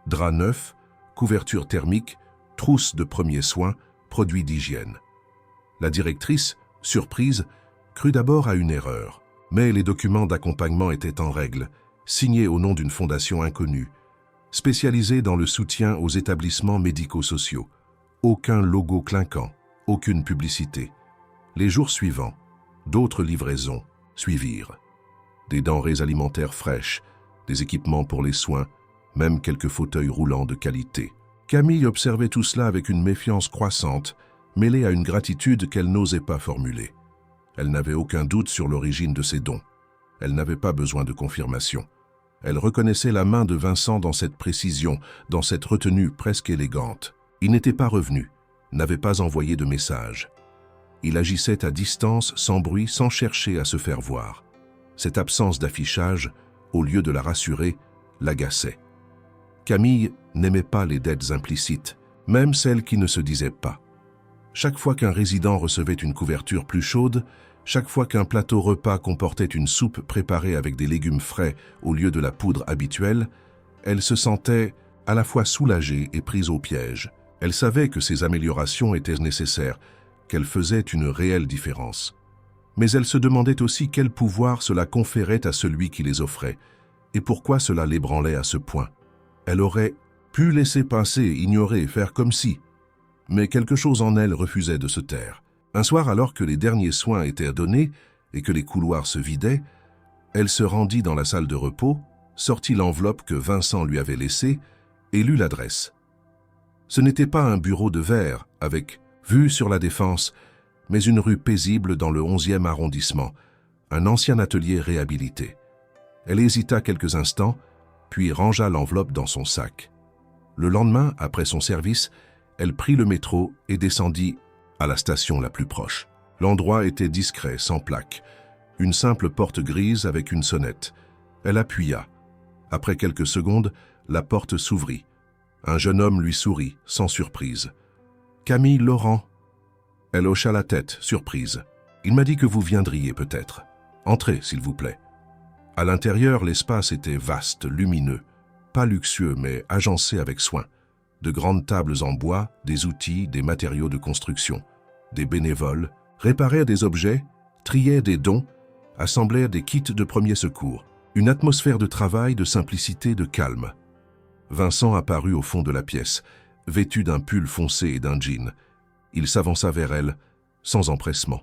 Draps neufs, couverture thermique, trousses de premiers soins, produits d'hygiène. La directrice, surprise, crut d'abord à une erreur. Mais les documents d'accompagnement étaient en règle, signés au nom d'une fondation inconnue, spécialisée dans le soutien aux établissements médico-sociaux. Aucun logo clinquant, aucune publicité. Les jours suivants, d'autres livraisons suivirent. Des denrées alimentaires fraîches, des équipements pour les soins, même quelques fauteuils roulants de qualité. Camille observait tout cela avec une méfiance croissante, mêlée à une gratitude qu'elle n'osait pas formuler. Elle n'avait aucun doute sur l'origine de ces dons. Elle n'avait pas besoin de confirmation. Elle reconnaissait la main de Vincent dans cette précision, dans cette retenue presque élégante. Il n'était pas revenu, n'avait pas envoyé de message. Il agissait à distance, sans bruit, sans chercher à se faire voir. Cette absence d'affichage, au lieu de la rassurer, l'agaçait. Camille n'aimait pas les dettes implicites, même celles qui ne se disaient pas. Chaque fois qu'un résident recevait une couverture plus chaude, chaque fois qu'un plateau repas comportait une soupe préparée avec des légumes frais au lieu de la poudre habituelle, elle se sentait à la fois soulagée et prise au piège. Elle savait que ces améliorations étaient nécessaires, qu'elles faisaient une réelle différence. Mais elle se demandait aussi quel pouvoir cela conférait à celui qui les offrait, et pourquoi cela l'ébranlait à ce point. Elle aurait pu laisser passer, ignorer, faire comme si. Mais quelque chose en elle refusait de se taire. Un soir, alors que les derniers soins étaient donnés et que les couloirs se vidaient, elle se rendit dans la salle de repos, sortit l'enveloppe que Vincent lui avait laissée et lut l'adresse. Ce n'était pas un bureau de verre avec vue sur la Défense, mais une rue paisible dans le 11e arrondissement, un ancien atelier réhabilité. Elle hésita quelques instants, puis rangea l'enveloppe dans son sac. Le lendemain, après son service, elle prit le métro et descendit à la station la plus proche. L'endroit était discret, sans plaque. Une simple porte grise avec une sonnette. Elle appuya. Après quelques secondes, la porte s'ouvrit. Un jeune homme lui sourit, sans surprise. « Camille Laurent ?» Elle hocha la tête, surprise. « Il m'a dit que vous viendriez peut-être. Entrez, s'il vous plaît. » À l'intérieur, l'espace était vaste, lumineux. Pas luxueux, mais agencé avec soin. De grandes tables en bois, des outils, des matériaux de construction. Des bénévoles réparaient des objets, triaient des dons, assemblaient des kits de premiers secours. Une atmosphère de travail, de simplicité, de calme. Vincent apparut au fond de la pièce, vêtu d'un pull foncé et d'un jean. Il s'avança vers elle, sans empressement.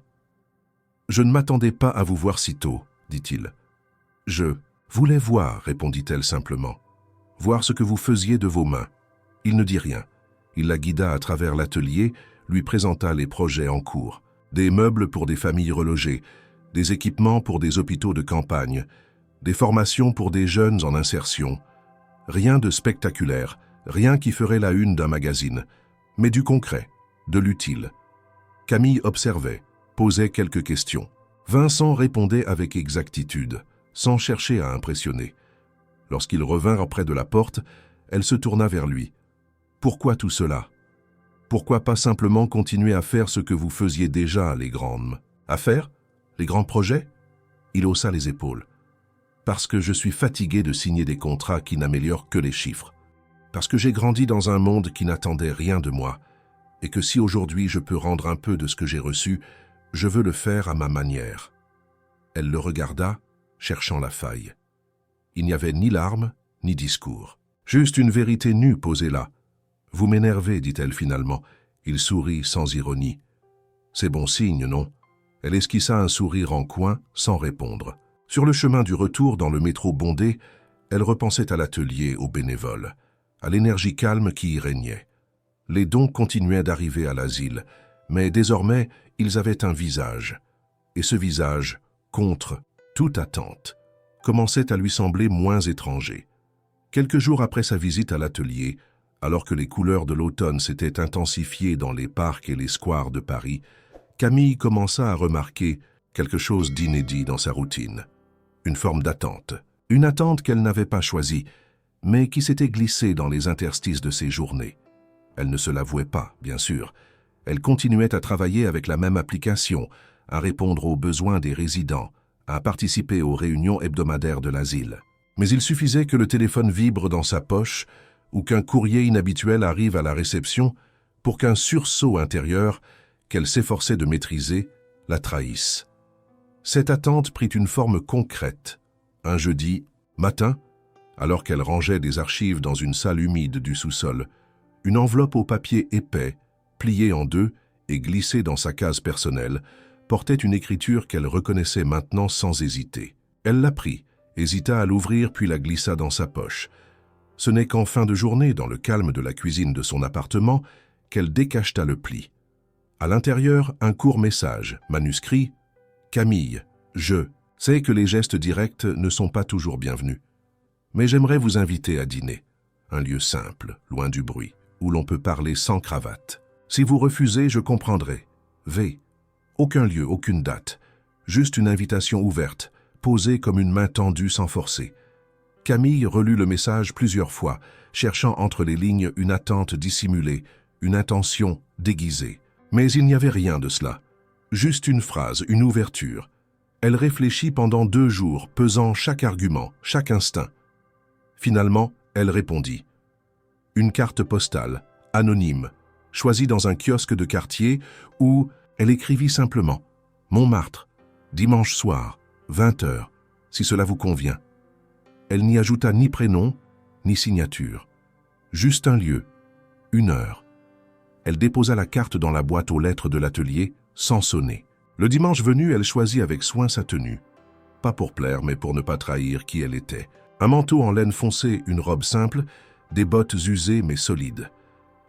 « Je ne m'attendais pas à vous voir si tôt, » dit-il. « Je voulais voir, » répondit-elle simplement. « Voir ce que vous faisiez de vos mains. » Il ne dit rien. Il la guida à travers l'atelier, lui présenta les projets en cours. Des meubles pour des familles relogées, des équipements pour des hôpitaux de campagne, des formations pour des jeunes en insertion. Rien de spectaculaire, rien qui ferait la une d'un magazine, mais du concret, de l'utile. Camille observait, posait quelques questions. Vincent répondait avec exactitude, sans chercher à impressionner. Lorsqu'ils revinrent près de la porte, elle se tourna vers lui. Pourquoi tout cela? Pourquoi pas simplement continuer à faire ce que vous faisiez déjà, les grandes? À faire? Les grands projets? Il haussa les épaules. Parce que je suis fatigué de signer des contrats qui n'améliorent que les chiffres. Parce que j'ai grandi dans un monde qui n'attendait rien de moi, et que si aujourd'hui je peux rendre un peu de ce que j'ai reçu, Je veux le faire à ma manière. » Elle le regarda, cherchant la faille. Il n'y avait ni larmes, ni discours. Juste une vérité nue posée là. « Vous m'énervez, dit-elle finalement. » Il sourit sans ironie. C'est bon signe, non? Elle esquissa un sourire en coin, sans répondre. Sur le chemin du retour dans le métro bondé, elle repensait à l'atelier, aux bénévoles, à l'énergie calme qui y régnait. Les dons continuaient d'arriver à l'asile, mais désormais, ils avaient un visage. Et ce visage, contre toute attente, commençait à lui sembler moins étranger. Quelques jours après sa visite à l'atelier, alors que les couleurs de l'automne s'étaient intensifiées dans les parcs et les squares de Paris, Camille commença à remarquer quelque chose d'inédit dans sa routine. Une forme d'attente. Une attente qu'elle n'avait pas choisie, mais qui s'était glissée dans les interstices de ses journées. Elle ne se l'avouait pas, bien sûr. Elle continuait à travailler avec la même application, à répondre aux besoins des résidents, à participer aux réunions hebdomadaires de l'asile. Mais il suffisait que le téléphone vibre dans sa poche ou qu'un courrier inhabituel arrive à la réception pour qu'un sursaut intérieur, qu'elle s'efforçait de maîtriser, la trahisse. Cette attente prit une forme concrète. Un jeudi matin, alors qu'elle rangeait des archives dans une salle humide du sous-sol, une enveloppe au papier épais, pliée en deux et glissée dans sa case personnelle, portait une écriture qu'elle reconnaissait maintenant sans hésiter. Elle la prit, hésita à l'ouvrir puis la glissa dans sa poche. Ce n'est qu'en fin de journée, dans le calme de la cuisine de son appartement, qu'elle décacheta le pli. À l'intérieur, un court message, manuscrit « Camille, je sais que les gestes directs ne sont pas toujours bienvenus, mais j'aimerais vous inviter à dîner. Un lieu simple, loin du bruit, où l'on peut parler sans cravate. Si vous refusez, je comprendrai. V. Aucun lieu, aucune date. Juste une invitation ouverte, posée comme une main tendue sans forcer. » Camille relut le message plusieurs fois, cherchant entre les lignes une attente dissimulée, une intention déguisée. Mais il n'y avait rien de cela. Juste une phrase, une ouverture. Elle réfléchit pendant 2 jours, pesant chaque argument, chaque instinct. Finalement, elle répondit. Une carte postale, anonyme, choisie dans un kiosque de quartier où elle écrivit simplement « Montmartre, dimanche soir, 20h, si cela vous convient ». Elle n'y ajouta ni prénom, ni signature. Juste un lieu, une heure. Elle déposa la carte dans la boîte aux lettres de l'atelier, sans sonner. Le dimanche venu, elle choisit avec soin sa tenue. Pas pour plaire, mais pour ne pas trahir qui elle était. Un manteau en laine foncée, une robe simple, des bottes usées mais solides.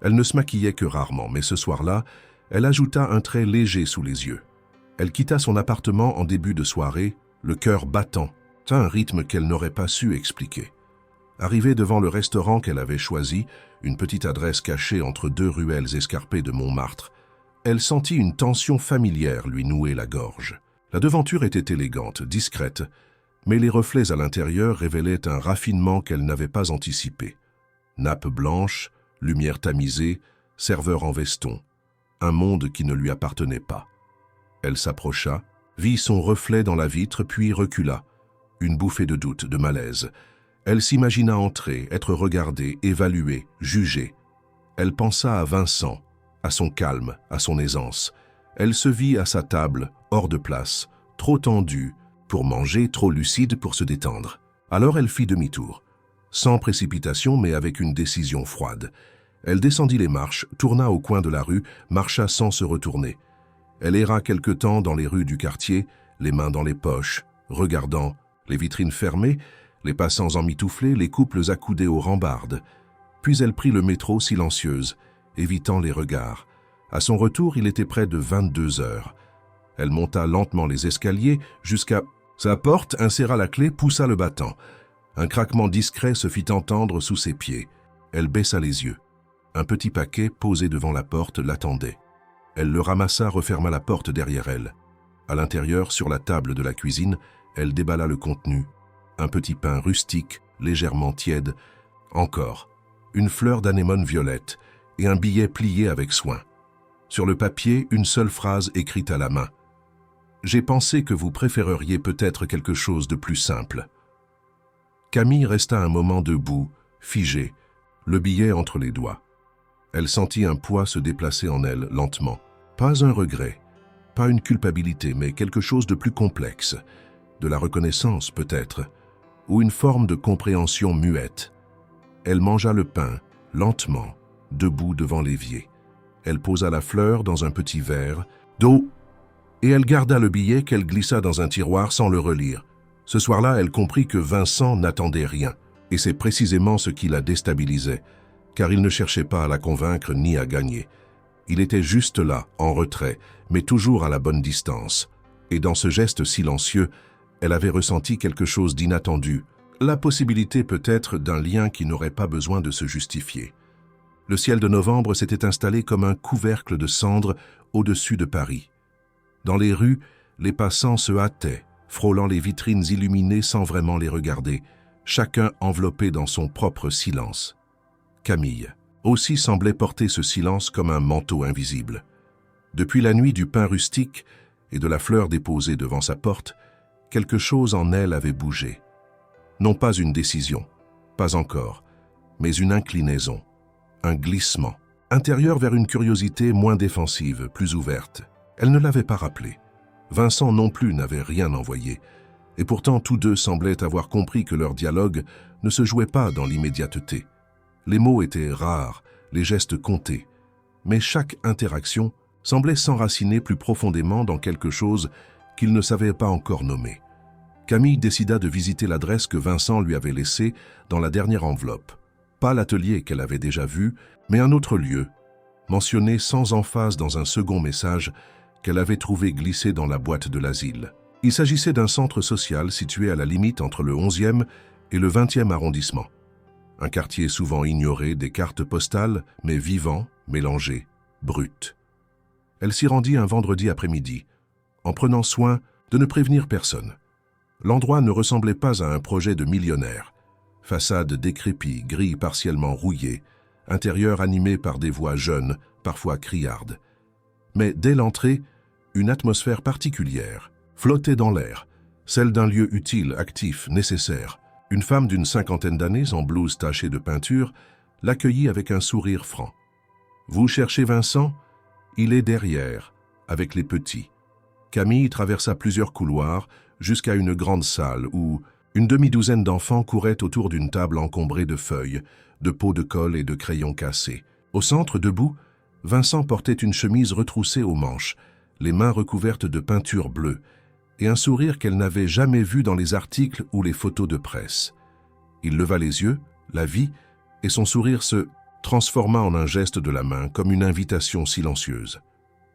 Elle ne se maquillait que rarement, mais ce soir-là, elle ajouta un trait léger sous les yeux. Elle quitta son appartement en début de soirée, le cœur battant, à un rythme qu'elle n'aurait pas su expliquer. Arrivée devant le restaurant qu'elle avait choisi, une petite adresse cachée entre 2 ruelles escarpées de Montmartre, elle sentit une tension familière lui nouer la gorge. La devanture était élégante, discrète, mais les reflets à l'intérieur révélaient un raffinement qu'elle n'avait pas anticipé. Nappe blanche, lumière tamisée, serveur en veston. Un monde qui ne lui appartenait pas. Elle s'approcha, vit son reflet dans la vitre, puis recula. Une bouffée de doute, de malaise. Elle s'imagina entrer, être regardée, évaluée, jugée. Elle pensa à Vincent, à son calme, à son aisance. Elle se vit à sa table, hors de place, trop tendue pour manger, trop lucide pour se détendre. Alors elle fit demi-tour, sans précipitation mais avec une décision froide. Elle descendit les marches, tourna au coin de la rue, marcha sans se retourner. Elle erra quelque temps dans les rues du quartier, les mains dans les poches, regardant les vitrines fermées, les passants emmitouflés, les couples accoudés aux rambardes. Puis elle prit le métro silencieuse, évitant les regards. À son retour, il était près de 22 heures. Elle monta lentement les escaliers jusqu'à sa porte, inséra la clé, poussa le battant. Un craquement discret se fit entendre sous ses pieds. Elle baissa les yeux. Un petit paquet posé devant la porte l'attendait. Elle le ramassa, referma la porte derrière elle. À l'intérieur, sur la table de la cuisine, elle déballa le contenu. Un petit pain rustique, légèrement tiède. Encore, une fleur d'anémone violette et un billet plié avec soin. Sur le papier, une seule phrase écrite à la main. « J'ai pensé que vous préféreriez peut-être quelque chose de plus simple. » Camille resta un moment debout, figée, le billet entre les doigts. Elle sentit un poids se déplacer en elle lentement. Pas un regret, Pas une culpabilité, mais quelque chose de plus complexe. De la reconnaissance, peut-être, ou une forme de compréhension muette. Elle mangea le pain, lentement, debout devant l'évier. Elle posa la fleur dans un petit verre d'eau et elle garda le billet qu'elle glissa dans un tiroir sans le relire. Ce soir-là, elle comprit que Vincent n'attendait rien, et c'est précisément ce qui la déstabilisait, car il ne cherchait pas à la convaincre ni à gagner. Il était juste là, en retrait, mais toujours à la bonne distance. Et dans ce geste silencieux, elle avait ressenti quelque chose d'inattendu, la possibilité peut-être d'un lien qui n'aurait pas besoin de se justifier. Le ciel de novembre s'était installé comme un couvercle de cendres au-dessus de Paris. Dans les rues, les passants se hâtaient, frôlant les vitrines illuminées sans vraiment les regarder, chacun enveloppé dans son propre silence. Camille aussi semblait porter ce silence comme un manteau invisible. Depuis la nuit du pain rustique et de la fleur déposée devant sa porte, quelque chose en elle avait bougé. Non pas une décision, pas encore, mais une inclinaison, un glissement, intérieur vers une curiosité moins défensive, plus ouverte. Elle ne l'avait pas rappelé. Vincent non plus n'avait rien envoyé, et pourtant tous deux semblaient avoir compris que leur dialogue ne se jouait pas dans l'immédiateté. Les mots étaient rares, les gestes comptés, mais chaque interaction semblait s'enraciner plus profondément dans quelque chose qu'il ne savait pas encore nommer. Camille décida de visiter l'adresse que Vincent lui avait laissée dans la dernière enveloppe. Pas l'atelier qu'elle avait déjà vu, mais un autre lieu, mentionné sans emphase dans un second message qu'elle avait trouvé glissé dans la boîte de l'asile. Il s'agissait d'un centre social situé à la limite entre le 11e et le 20e arrondissement. Un quartier souvent ignoré des cartes postales, mais vivant, mélangé, brut. Elle s'y rendit un vendredi après-midi, en prenant soin de ne prévenir personne. L'endroit ne ressemblait pas à un projet de millionnaire. Façade décrépie, grille partiellement rouillée, intérieur animé par des voix jeunes, parfois criardes. Mais dès l'entrée, une atmosphère particulière flottait dans l'air, celle d'un lieu utile, actif, nécessaire. Une femme d'une 50aine d'années, en blouse tachée de peinture, l'accueillit avec un sourire franc. « Vous cherchez Vincent ? Il est derrière, avec les petits. » Camille traversa plusieurs couloirs jusqu'à une grande salle où une demi-douzaine d'enfants couraient autour d'une table encombrée de feuilles, de pots de colle et de crayons cassés. Au centre, debout, Vincent portait une chemise retroussée aux manches, les mains recouvertes de peinture bleue, et un sourire qu'elle n'avait jamais vu dans les articles ou les photos de presse. Il leva les yeux, la vit, et son sourire se transforma en un geste de la main, comme une invitation silencieuse.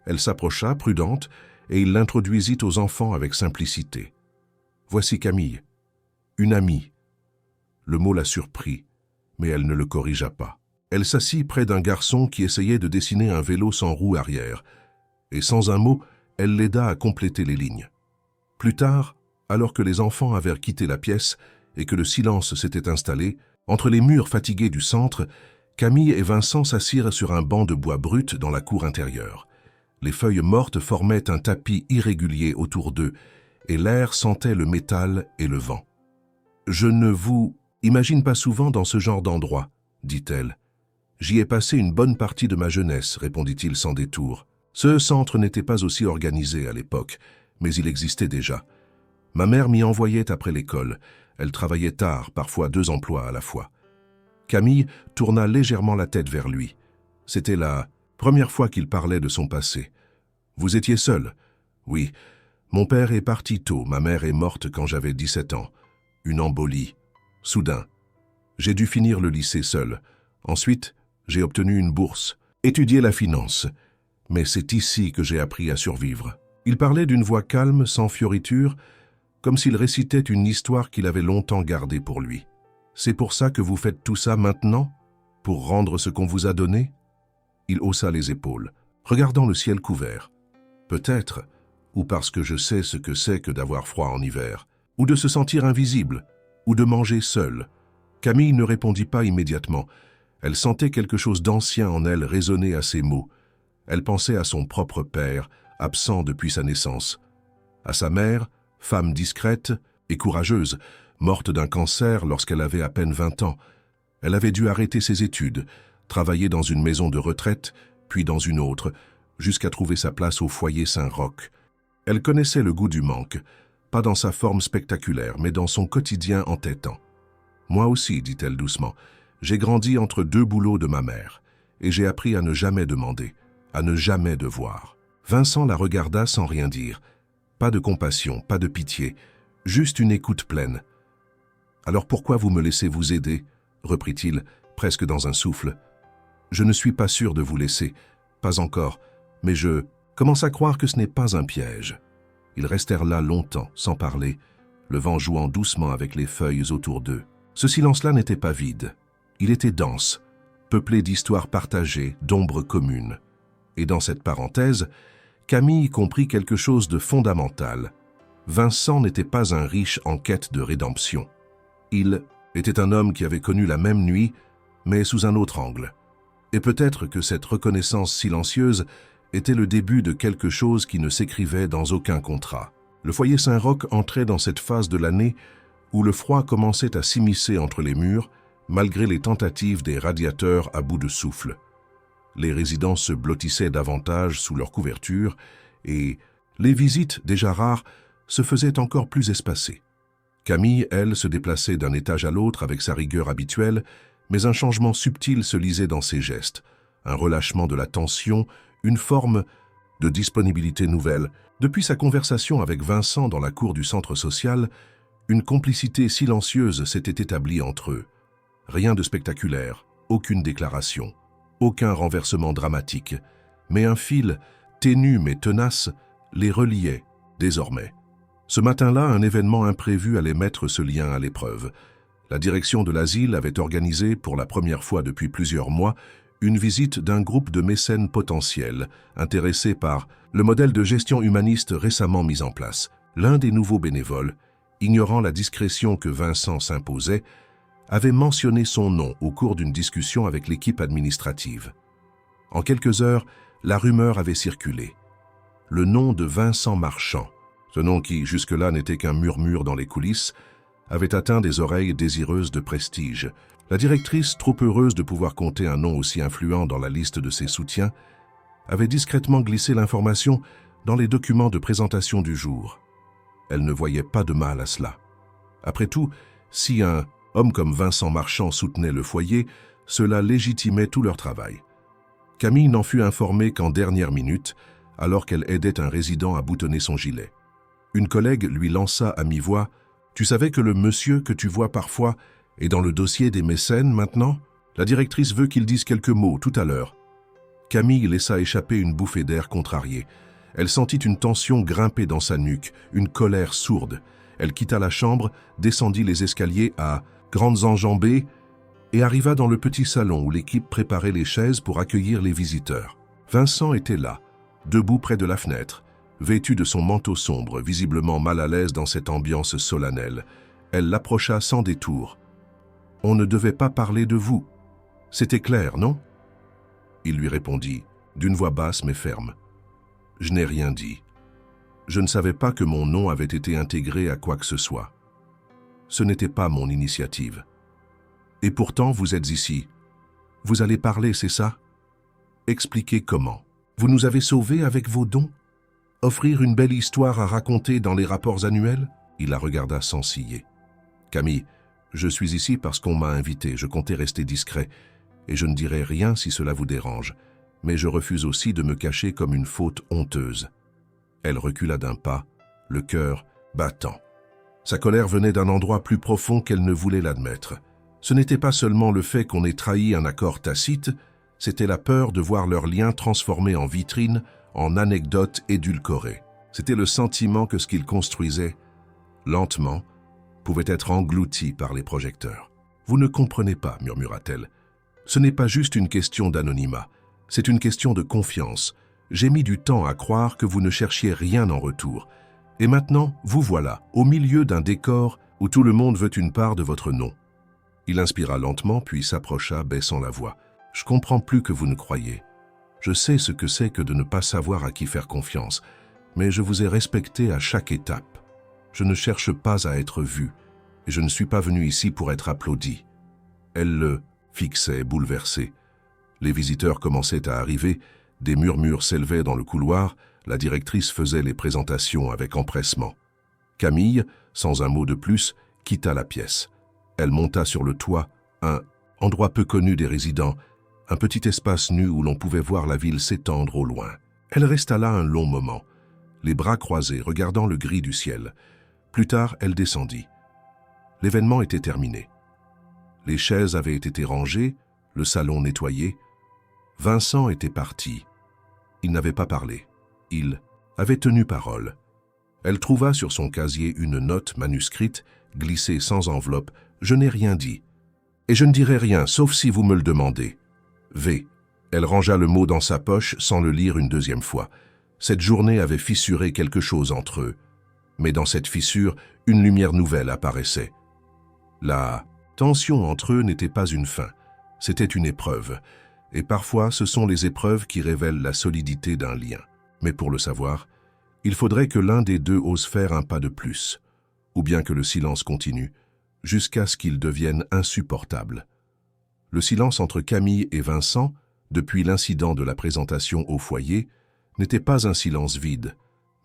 Elle s'approcha, prudente, et il l'introduisit aux enfants avec simplicité. « Voici Camille, une amie. » Le mot la surprit, mais elle ne le corrigea pas. Elle s'assit près d'un garçon qui essayait de dessiner un vélo sans roue arrière, et sans un mot, elle l'aida à compléter les lignes. Plus tard, alors que les enfants avaient quitté la pièce et que le silence s'était installé, entre les murs fatigués du centre, Camille et Vincent s'assirent sur un banc de bois brut dans la cour intérieure. Les feuilles mortes formaient un tapis irrégulier autour d'eux, et l'air sentait le métal et le vent. « Je ne vous imagine pas souvent dans ce genre d'endroit, » dit-elle. « J'y ai passé une bonne partie de ma jeunesse, » répondit-il sans détour. Ce centre n'était pas aussi organisé à l'époque, mais il existait déjà. Ma mère m'y envoyait après l'école. Elle travaillait tard, parfois 2 emplois à la fois. Camille tourna légèrement la tête vers lui. C'était la première fois qu'il parlait de son passé. « Vous étiez seul ?»« Oui. Mon père est parti tôt, ma mère est morte quand j'avais 17 ans. Une embolie. Soudain. J'ai dû finir le lycée seul. Ensuite, j'ai obtenu une bourse, étudier la finance. Mais c'est ici que j'ai appris à survivre. » Il parlait d'une voix calme, sans fioriture, comme s'il récitait une histoire qu'il avait longtemps gardée pour lui. « C'est pour ça que vous faites tout ça maintenant? Pour rendre ce qu'on vous a donné ?» Il haussa les épaules, regardant le ciel couvert. « Peut-être, ou parce que je sais ce que c'est que d'avoir froid en hiver, ou de se sentir invisible, ou de manger seul. » Camille ne répondit pas immédiatement. Elle sentait quelque chose d'ancien en elle résonner à ces mots. Elle pensait à son propre père, absent depuis sa naissance, à sa mère, femme discrète et courageuse, morte d'un cancer lorsqu'elle avait à peine 20 ans. Elle avait dû arrêter ses études, travailler dans une maison de retraite, puis dans une autre, jusqu'à trouver sa place au foyer Saint-Roch. Elle connaissait le goût du manque, pas dans sa forme spectaculaire, mais dans son quotidien entêtant. « Moi aussi, dit-elle doucement, j'ai grandi entre deux boulots de ma mère, et j'ai appris à ne jamais demander, à ne jamais devoir. » Vincent la regarda sans rien dire. Pas de compassion, pas de pitié, juste une écoute pleine. « Alors pourquoi vous me laissez vous aider ?» reprit-il, presque dans un souffle. « Je ne suis pas sûr de vous laisser, pas encore, mais je commence à croire que ce n'est pas un piège. » Ils restèrent là longtemps, sans parler, le vent jouant doucement avec les feuilles autour d'eux. Ce silence-là n'était pas vide. Il était dense, peuplé d'histoires partagées, d'ombres communes. Et dans cette parenthèse, Camille comprit quelque chose de fondamental. Vincent n'était pas un riche en quête de rédemption. Il était un homme qui avait connu la même nuit, mais sous un autre angle. Et peut-être que cette reconnaissance silencieuse était le début de quelque chose qui ne s'écrivait dans aucun contrat. Le foyer Saint-Roch entrait dans cette phase de l'année où le froid commençait à s'immiscer entre les murs, malgré les tentatives des radiateurs à bout de souffle. Les résidents se blottissaient davantage sous leurs couvertures et les visites, déjà rares, se faisaient encore plus espacées. Camille, elle, se déplaçait d'un étage à l'autre avec sa rigueur habituelle, mais un changement subtil se lisait dans ses gestes, un relâchement de la tension, une forme de disponibilité nouvelle. Depuis sa conversation avec Vincent dans la cour du centre social, une complicité silencieuse s'était établie entre eux. Rien de spectaculaire, aucune déclaration, aucun renversement dramatique, mais un fil, ténu mais tenace, les reliait désormais. Ce matin-là, un événement imprévu allait mettre ce lien à l'épreuve. La direction de l'asile avait organisé, pour la première fois depuis plusieurs mois, une visite d'un groupe de mécènes potentiels, intéressés par le modèle de gestion humaniste récemment mis en place. L'un des nouveaux bénévoles, ignorant la discrétion que Vincent s'imposait, avait mentionné son nom au cours d'une discussion avec l'équipe administrative. En quelques heures, la rumeur avait circulé. Le nom de Vincent Marchand, ce nom qui, jusque-là, n'était qu'un murmure dans les coulisses, avait atteint des oreilles désireuses de prestige. La directrice, trop heureuse de pouvoir compter un nom aussi influent dans la liste de ses soutiens, avait discrètement glissé l'information dans les documents de présentation du jour. Elle ne voyait pas de mal à cela. Après tout, si un homme comme Vincent Marchand soutenait le foyer, cela légitimait tout leur travail. Camille n'en fut informée qu'en dernière minute, alors qu'elle aidait un résident à boutonner son gilet. Une collègue lui lança à mi-voix « Tu savais que le monsieur que tu vois parfois est dans le dossier des mécènes maintenant? La directrice veut qu'il dise quelques mots tout à l'heure. » Camille laissa échapper une bouffée d'air contrarié. Elle sentit une tension grimper dans sa nuque, une colère sourde. Elle quitta la chambre, descendit les escaliers à grandes enjambées et arriva dans le petit salon où l'équipe préparait les chaises pour accueillir les visiteurs. Vincent était là, debout près de la fenêtre, vêtu de son manteau sombre, visiblement mal à l'aise dans cette ambiance solennelle. Elle l'approcha sans détour. « On ne devait pas parler de vous. C'était clair, non ?» Il lui répondit, d'une voix basse mais ferme. « Je n'ai rien dit. Je ne savais pas que mon nom avait été intégré à quoi que ce soit. Ce n'était pas mon initiative. Et pourtant, vous êtes ici. Vous allez parler, c'est ça? Expliquez comment. Vous nous avez sauvés avec vos dons? Offrir une belle histoire à raconter dans les rapports annuels ?» Il la regarda sans ciller. « Camille, je suis ici parce qu'on m'a invité. Je comptais rester discret. Et je ne dirai rien si cela vous dérange. Mais je refuse aussi de me cacher comme une faute honteuse. » Elle recula d'un pas, le cœur battant. Sa colère venait d'un endroit plus profond qu'elle ne voulait l'admettre. Ce n'était pas seulement le fait qu'on ait trahi un accord tacite, c'était la peur de voir leur lien transformé en vitrine, en anecdote édulcorée. C'était le sentiment que ce qu'ils construisaient, lentement, pouvait être englouti par les projecteurs. « Vous ne comprenez pas, murmura-t-elle. Ce n'est pas juste une question d'anonymat, c'est une question de confiance. J'ai mis du temps à croire que vous ne cherchiez rien en retour. Et maintenant, vous voilà, au milieu d'un décor où tout le monde veut une part de votre nom. » Il inspira lentement, puis s'approcha, baissant la voix. « Je comprends plus que vous ne croyez. Je sais ce que c'est que de ne pas savoir à qui faire confiance, mais je vous ai respecté à chaque étape. Je ne cherche pas à être vu, et je ne suis pas venu ici pour être applaudi. » Elle le fixait, bouleversée. Les visiteurs commençaient à arriver, Des murmures s'élevaient dans le couloir, la directrice faisait les présentations avec empressement. Camille, sans un mot de plus, quitta la pièce. Elle monta sur le toit, un endroit peu connu des résidents, un petit espace nu où l'on pouvait voir la ville s'étendre au loin. Elle resta là un long moment, les bras croisés, regardant le gris du ciel. Plus tard, elle descendit. L'événement était terminé. Les chaises avaient été rangées, le salon nettoyé. Vincent était parti. Il n'avait pas parlé. Il avait tenu parole. Elle trouva sur son casier une note manuscrite, glissée sans enveloppe. « Je n'ai rien dit. Et je ne dirai rien, sauf si vous me le demandez. V. » Elle rangea le mot dans sa poche sans le lire une deuxième fois. Cette journée avait fissuré quelque chose entre eux. Mais dans cette fissure, une lumière nouvelle apparaissait. La tension entre eux n'était pas une fin, c'était une épreuve. Et parfois, ce sont les épreuves qui révèlent la solidité d'un lien. Mais pour le savoir, il faudrait que l'un des deux ose faire un pas de plus, ou bien que le silence continue, jusqu'à ce qu'il devienne insupportable. Le silence entre Camille et Vincent, depuis l'incident de la présentation au foyer, n'était pas un silence vide,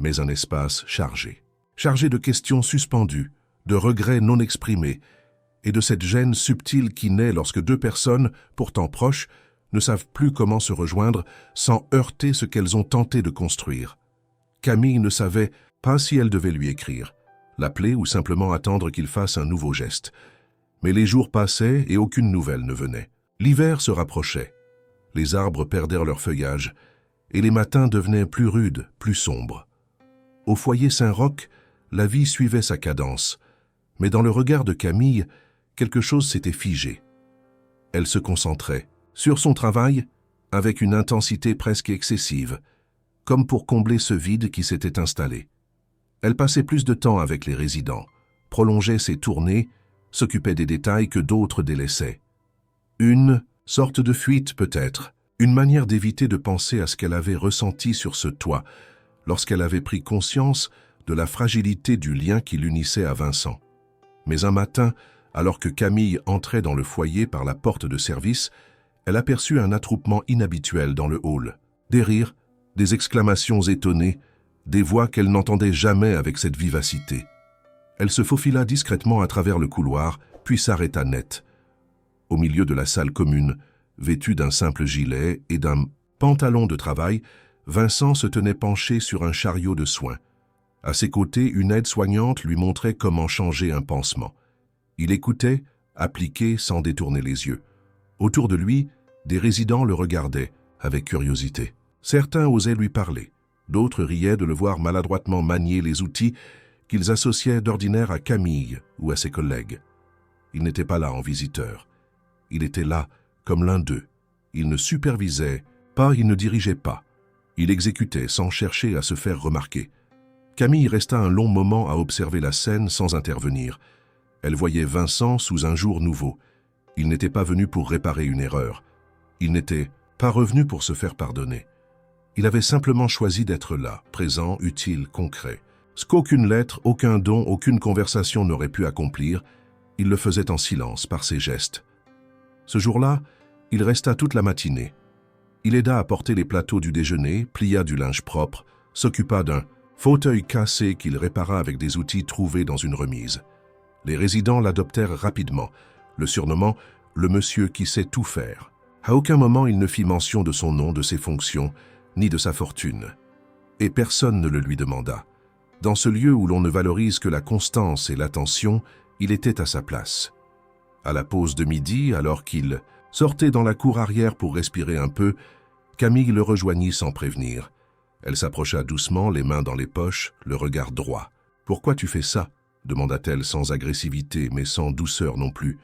mais un espace chargé. Chargé de questions suspendues, de regrets non exprimés, et de cette gêne subtile qui naît lorsque deux personnes, pourtant proches, ne savent plus comment se rejoindre sans heurter ce qu'elles ont tenté de construire. Camille ne savait pas si elle devait lui écrire, l'appeler ou simplement attendre qu'il fasse un nouveau geste. Mais les jours passaient et aucune nouvelle ne venait. L'hiver se rapprochait. Les arbres perdèrent leur feuillage et les matins devenaient plus rudes, plus sombres. Au foyer Saint-Roch, la vie suivait sa cadence, mais dans le regard de Camille, quelque chose s'était figé. Elle se concentrait sur son travail avec une intensité presque excessive, comme pour combler ce vide qui s'était installé. Elle passait plus de temps avec les résidents, prolongeait ses tournées, s'occupait des détails que d'autres délaissaient. Une sorte de fuite peut-être, une manière d'éviter de penser à ce qu'elle avait ressenti sur ce toit, lorsqu'elle avait pris conscience de la fragilité du lien qui l'unissait à Vincent. Mais un matin, alors que Camille entrait dans le foyer par la porte de service, elle aperçut un attroupement inhabituel dans le hall. Des rires, des exclamations étonnées, des voix qu'elle n'entendait jamais avec cette vivacité. Elle se faufila discrètement à travers le couloir, puis s'arrêta net. Au milieu de la salle commune, vêtu d'un simple gilet et d'un pantalon de travail, Vincent se tenait penché sur un chariot de soins. À ses côtés, une aide-soignante lui montrait comment changer un pansement. Il écoutait, appliqué sans détourner les yeux. Autour de lui, des résidents le regardaient avec curiosité. Certains osaient lui parler, d'autres riaient de le voir maladroitement manier les outils qu'ils associaient d'ordinaire à Camille ou à ses collègues. Il n'était pas là en visiteur. Il était là comme l'un d'eux. Il ne supervisait pas, il ne dirigeait pas. Il exécutait sans chercher à se faire remarquer. Camille resta un long moment à observer la scène sans intervenir. Elle voyait Vincent sous un jour nouveau. Il n'était pas venu pour réparer une erreur. Il n'était pas revenu pour se faire pardonner. Il avait simplement choisi d'être là, présent, utile, concret. Ce qu'aucune lettre, aucun don, aucune conversation n'aurait pu accomplir, il le faisait en silence, par ses gestes. Ce jour-là, il resta toute la matinée. Il aida à porter les plateaux du déjeuner, plia du linge propre, s'occupa d'un fauteuil cassé qu'il répara avec des outils trouvés dans une remise. Les résidents l'adoptèrent rapidement, le surnommant « le monsieur qui sait tout faire ». À aucun moment il ne fit mention de son nom, de ses fonctions, ni de sa fortune. Et personne ne le lui demanda. Dans ce lieu où l'on ne valorise que la constance et l'attention, il était à sa place. À la pause de midi, alors qu'il sortait dans la cour arrière pour respirer un peu, Camille le rejoignit sans prévenir. Elle s'approcha doucement, les mains dans les poches, le regard droit. « Pourquoi tu fais ça ?» demanda-t-elle sans agressivité, mais sans douceur non plus.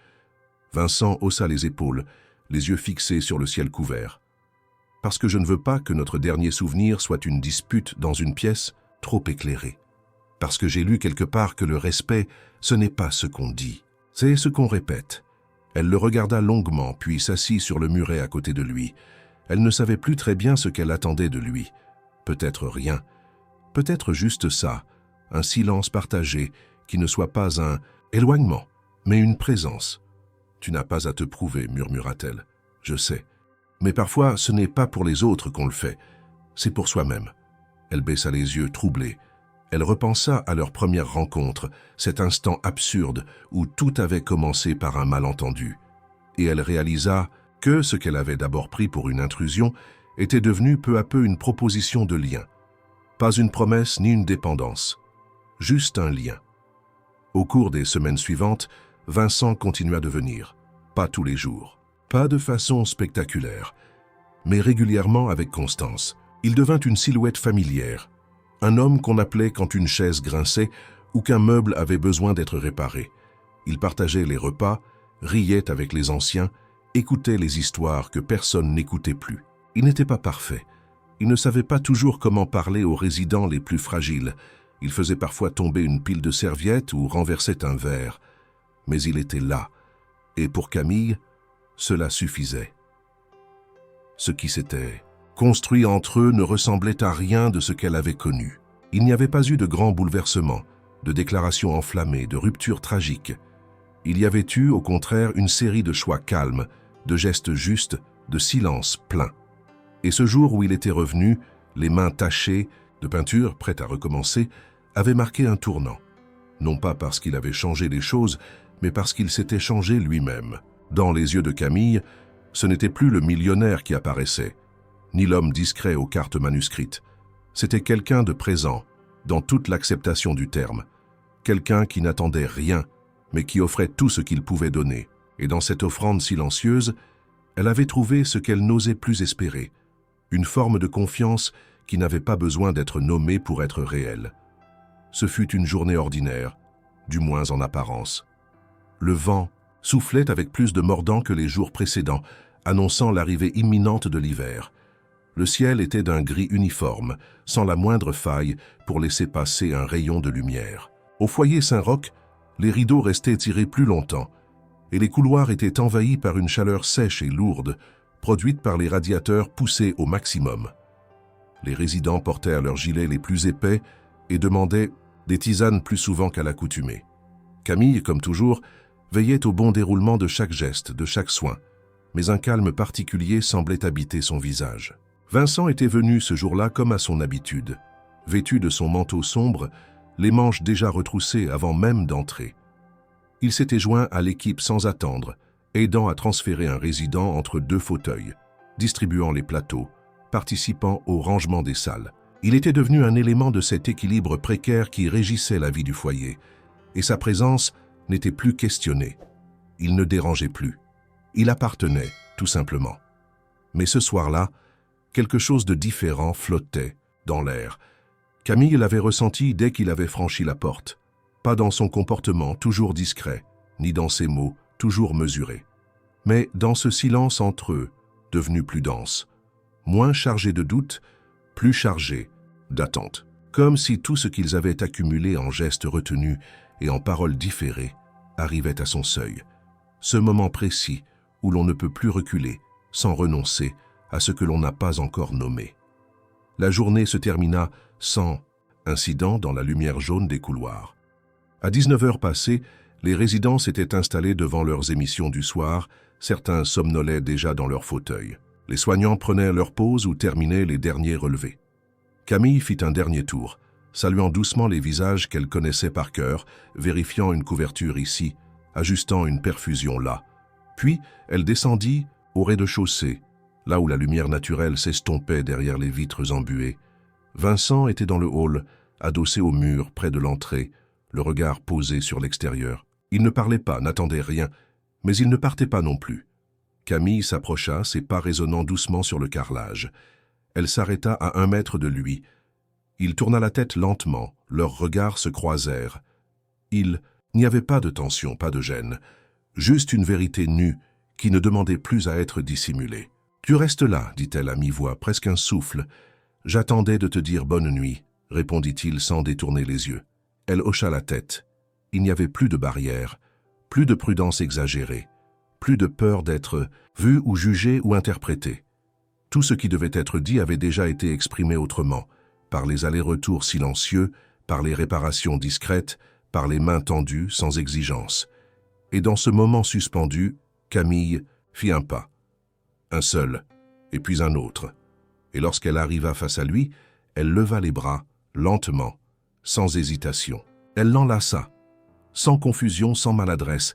Vincent haussa les épaules, les yeux fixés sur le ciel couvert. « Parce que je ne veux pas que notre dernier souvenir soit une dispute dans une pièce trop éclairée. Parce que j'ai lu quelque part que le respect, ce n'est pas ce qu'on dit, c'est ce qu'on répète. » Elle le regarda longuement, puis s'assit sur le muret à côté de lui. Elle ne savait plus très bien ce qu'elle attendait de lui. Peut-être rien, peut-être juste ça, un silence partagé, qui ne soit pas un éloignement, mais une présence. « Tu n'as pas à te prouver, murmura-t-elle. Je sais. Mais parfois, ce n'est pas pour les autres qu'on le fait, c'est pour soi-même. Elle baissa les yeux, troublée. Elle repensa à leur première rencontre, cet instant absurde où tout avait commencé par un malentendu. Et elle réalisa que ce qu'elle avait d'abord pris pour une intrusion était devenu peu à peu une proposition de lien. Pas une promesse ni une dépendance, juste un lien. Au cours des semaines suivantes, Vincent continua de venir. Pas tous les jours, pas de façon spectaculaire, mais régulièrement avec constance. Il devint une silhouette familière, un homme qu'on appelait quand une chaise grinçait ou qu'un meuble avait besoin d'être réparé. Il partageait les repas, riait avec les anciens, écoutait les histoires que personne n'écoutait plus. Il n'était pas parfait. Il ne savait pas toujours comment parler aux résidents les plus fragiles. Il faisait parfois tomber une pile de serviettes ou renversait un verre. Mais il était là. Et pour Camille, cela suffisait. Ce qui s'était construit entre eux ne ressemblait à rien de ce qu'elle avait connu. Il n'y avait pas eu de grands bouleversements, de déclarations enflammées, de ruptures tragiques. Il y avait eu, au contraire, une série de choix calmes, de gestes justes, de silences pleins. Et ce jour où il était revenu, les mains tachées, de peinture, prêtes à recommencer, avait marqué un tournant. Non pas parce qu'il avait changé les choses, mais parce qu'il s'était changé lui-même. Dans les yeux de Camille, ce n'était plus le millionnaire qui apparaissait, ni l'homme discret aux cartes manuscrites. C'était quelqu'un de présent, dans toute l'acceptation du terme. Quelqu'un qui n'attendait rien, mais qui offrait tout ce qu'il pouvait donner. Et dans cette offrande silencieuse, elle avait trouvé ce qu'elle n'osait plus espérer, une forme de confiance qui n'avait pas besoin d'être nommée pour être réelle. Ce fut une journée ordinaire, du moins en apparence. Le vent soufflait avec plus de mordant que les jours précédents, annonçant l'arrivée imminente de l'hiver. Le ciel était d'un gris uniforme, sans la moindre faille pour laisser passer un rayon de lumière. Au foyer Saint-Roch, les rideaux restaient tirés plus longtemps, et les couloirs étaient envahis par une chaleur sèche et lourde, produite par les radiateurs poussés au maximum. Les résidents portèrent leurs gilets les plus épais et demandaient des tisanes plus souvent qu'à l'accoutumée. Camille, comme toujours, veillait au bon déroulement de chaque geste, de chaque soin, mais un calme particulier semblait habiter son visage. Vincent était venu ce jour-là comme à son habitude, vêtu de son manteau sombre, les manches déjà retroussées avant même d'entrer. Il s'était joint à l'équipe sans attendre, aidant à transférer un résident entre deux fauteuils, distribuant les plateaux, participant au rangement des salles. Il était devenu un élément de cet équilibre précaire qui régissait la vie du foyer, et sa présence n'était plus questionnée. Il ne dérangeait plus. Il appartenait, tout simplement. Mais ce soir-là, quelque chose de différent flottait dans l'air. Camille l'avait ressenti dès qu'il avait franchi la porte. Pas dans son comportement, toujours discret, ni dans ses mots, toujours mesurés. Mais dans ce silence entre eux, devenu plus dense, moins chargé de doute, plus chargé d'attente. Comme si tout ce qu'ils avaient accumulé en gestes retenus et en paroles différées arrivait à son seuil. Ce moment précis où l'on ne peut plus reculer sans renoncer à ce que l'on n'a pas encore nommé. La journée se termina sans incident dans la lumière jaune des couloirs. À 19 heures passées, les résidents s'étaient installés devant leurs émissions du soir, certains somnolaient déjà dans leurs fauteuils. Les soignants prenaient leur pause ou terminaient les derniers relevés. Camille fit un dernier tour, saluant doucement les visages qu'elle connaissait par cœur, vérifiant une couverture ici, ajustant une perfusion là. Puis, elle descendit au rez-de-chaussée, là où la lumière naturelle s'estompait derrière les vitres embuées. Vincent était dans le hall, adossé au mur près de l'entrée, le regard posé sur l'extérieur. Il ne parlait pas, n'attendait rien, mais il ne partait pas non plus. Camille s'approcha, ses pas résonnant doucement sur le carrelage. Elle s'arrêta à 1 mètre de lui. Il tourna la tête lentement, leurs regards se croisèrent. Il n'y avait pas de tension, pas de gêne, juste une vérité nue qui ne demandait plus à être dissimulée. « Tu restes là, dit-elle à mi-voix, presque un souffle. « J'attendais de te dire bonne nuit, répondit-il sans détourner les yeux. Elle hocha la tête. Il n'y avait plus de barrière, plus de prudence exagérée, plus de peur d'être vu ou jugé ou interprété. Tout ce qui devait être dit avait déjà été exprimé autrement, par les allers-retours silencieux, par les réparations discrètes, par les mains tendues sans exigence. Et dans ce moment suspendu, Camille fit un pas. Un seul, et puis un autre. Et lorsqu'elle arriva face à lui, elle leva les bras, lentement, sans hésitation. Elle l'enlaça, sans confusion, sans maladresse.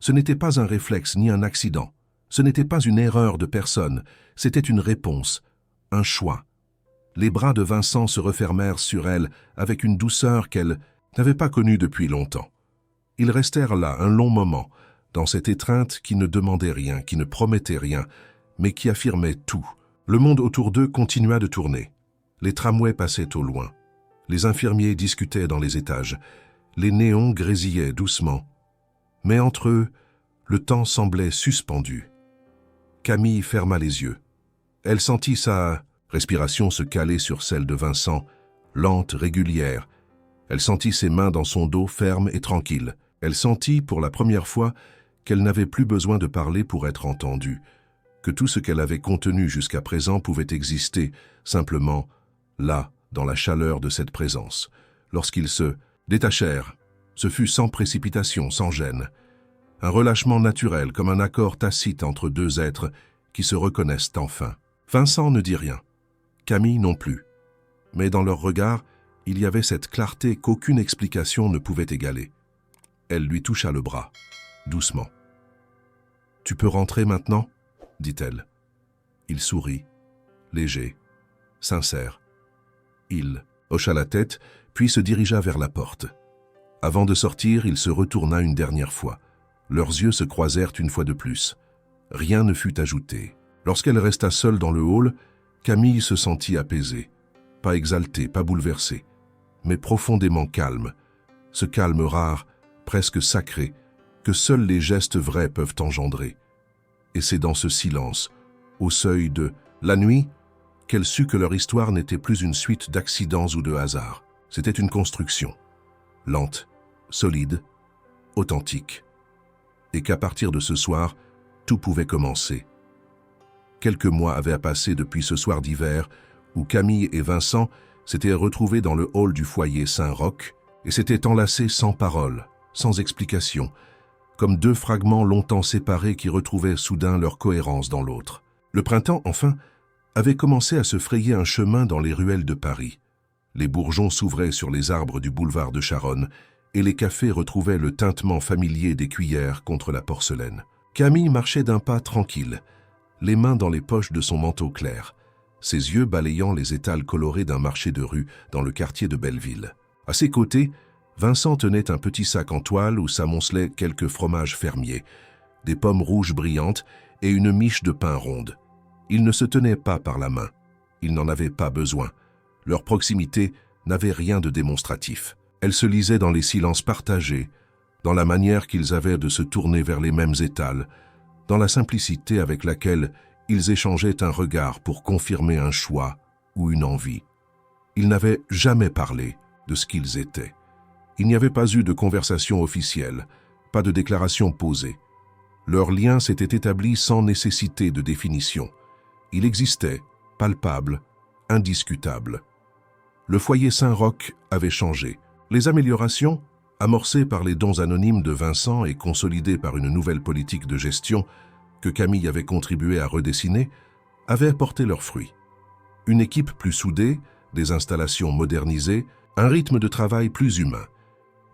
Ce n'était pas un réflexe ni un accident. Ce n'était pas une erreur de personne. C'était une réponse, un choix. Les bras de Vincent se refermèrent sur elle avec une douceur qu'elle n'avait pas connue depuis longtemps. Ils restèrent là un long moment, dans cette étreinte qui ne demandait rien, qui ne promettait rien, mais qui affirmait tout. Le monde autour d'eux continua de tourner. Les tramways passaient au loin. Les infirmiers discutaient dans les étages. Les néons grésillaient doucement. Mais entre eux, le temps semblait suspendu. Camille ferma les yeux. Elle sentit sa respiration se caler sur celle de Vincent, lente, régulière. Elle sentit ses mains dans son dos fermes et tranquilles. Elle sentit, pour la première fois, qu'elle n'avait plus besoin de parler pour être entendue, que tout ce qu'elle avait contenu jusqu'à présent pouvait exister, simplement, là, dans la chaleur de cette présence. Lorsqu'ils se détachèrent, ce fut sans précipitation, sans gêne. Un relâchement naturel, comme un accord tacite entre deux êtres qui se reconnaissent enfin. Vincent ne dit rien, Camille non plus. Mais dans leur regard, il y avait cette clarté qu'aucune explication ne pouvait égaler. Elle lui toucha le bras, doucement. « Tu peux rentrer maintenant ?» dit-elle. Il sourit, léger, sincère. Il hocha la tête, puis se dirigea vers la porte. Avant de sortir, il se retourna une dernière fois. Leurs yeux se croisèrent une fois de plus. Rien ne fut ajouté. Lorsqu'elle resta seule dans le hall, Camille se sentit apaisée. Pas exaltée, pas bouleversée, mais profondément calme. Ce calme rare, presque sacré, que seuls les gestes vrais peuvent engendrer. Et c'est dans ce silence, au seuil de la nuit, qu'elle sut que leur histoire n'était plus une suite d'accidents ou de hasards. C'était une construction, lente, solide, authentique. Et qu'à partir de ce soir, tout pouvait commencer. Quelques mois avaient passé depuis ce soir d'hiver où Camille et Vincent s'étaient retrouvés dans le hall du foyer Saint-Roch et s'étaient enlacés sans parole, sans explication, comme deux fragments longtemps séparés qui retrouvaient soudain leur cohérence dans l'autre. Le printemps, enfin, avait commencé à se frayer un chemin dans les ruelles de Paris. Les bourgeons s'ouvraient sur les arbres du boulevard de Charonne et les cafés retrouvaient le tintement familier des cuillères contre la porcelaine. Camille marchait d'un pas tranquille, les mains dans les poches de son manteau clair, ses yeux balayant les étals colorés d'un marché de rue dans le quartier de Belleville. À ses côtés, Vincent tenait un petit sac en toile où s'amoncelaient quelques fromages fermiers, des pommes rouges brillantes et une miche de pain ronde. Ils ne se tenaient pas par la main. Ils n'en avaient pas besoin. Leur proximité n'avait rien de démonstratif. Elle se lisait dans les silences partagés, dans la manière qu'ils avaient de se tourner vers les mêmes étals, dans la simplicité avec laquelle ils échangeaient un regard pour confirmer un choix ou une envie. Ils n'avaient jamais parlé de ce qu'ils étaient. Il n'y avait pas eu de conversation officielle, pas de déclaration posée. Leur lien s'était établi sans nécessité de définition. Il existait, palpable, indiscutable. Le foyer Saint-Roch avait changé. Les améliorations, amorcées par les dons anonymes de Vincent et consolidées par une nouvelle politique de gestion que Camille avait contribué à redessiner, avaient porté leurs fruits. Une équipe plus soudée, des installations modernisées, un rythme de travail plus humain.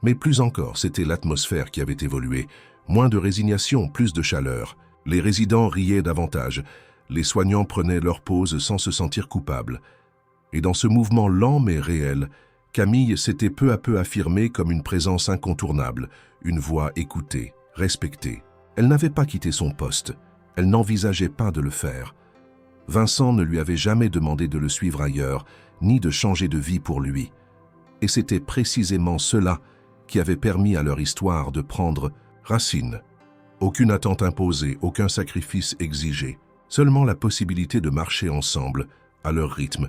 Mais plus encore, c'était l'atmosphère qui avait évolué. Moins de résignation, plus de chaleur. Les résidents riaient davantage. Les soignants prenaient leur pause sans se sentir coupables. Et dans ce mouvement lent mais réel, Camille s'était peu à peu affirmée comme une présence incontournable, une voix écoutée, respectée. Elle n'avait pas quitté son poste. Elle n'envisageait pas de le faire. Vincent ne lui avait jamais demandé de le suivre ailleurs, ni de changer de vie pour lui. Et c'était précisément cela qui avait permis à leur histoire de prendre racine. Aucune attente imposée, aucun sacrifice exigé. Seulement la possibilité de marcher ensemble, à leur rythme,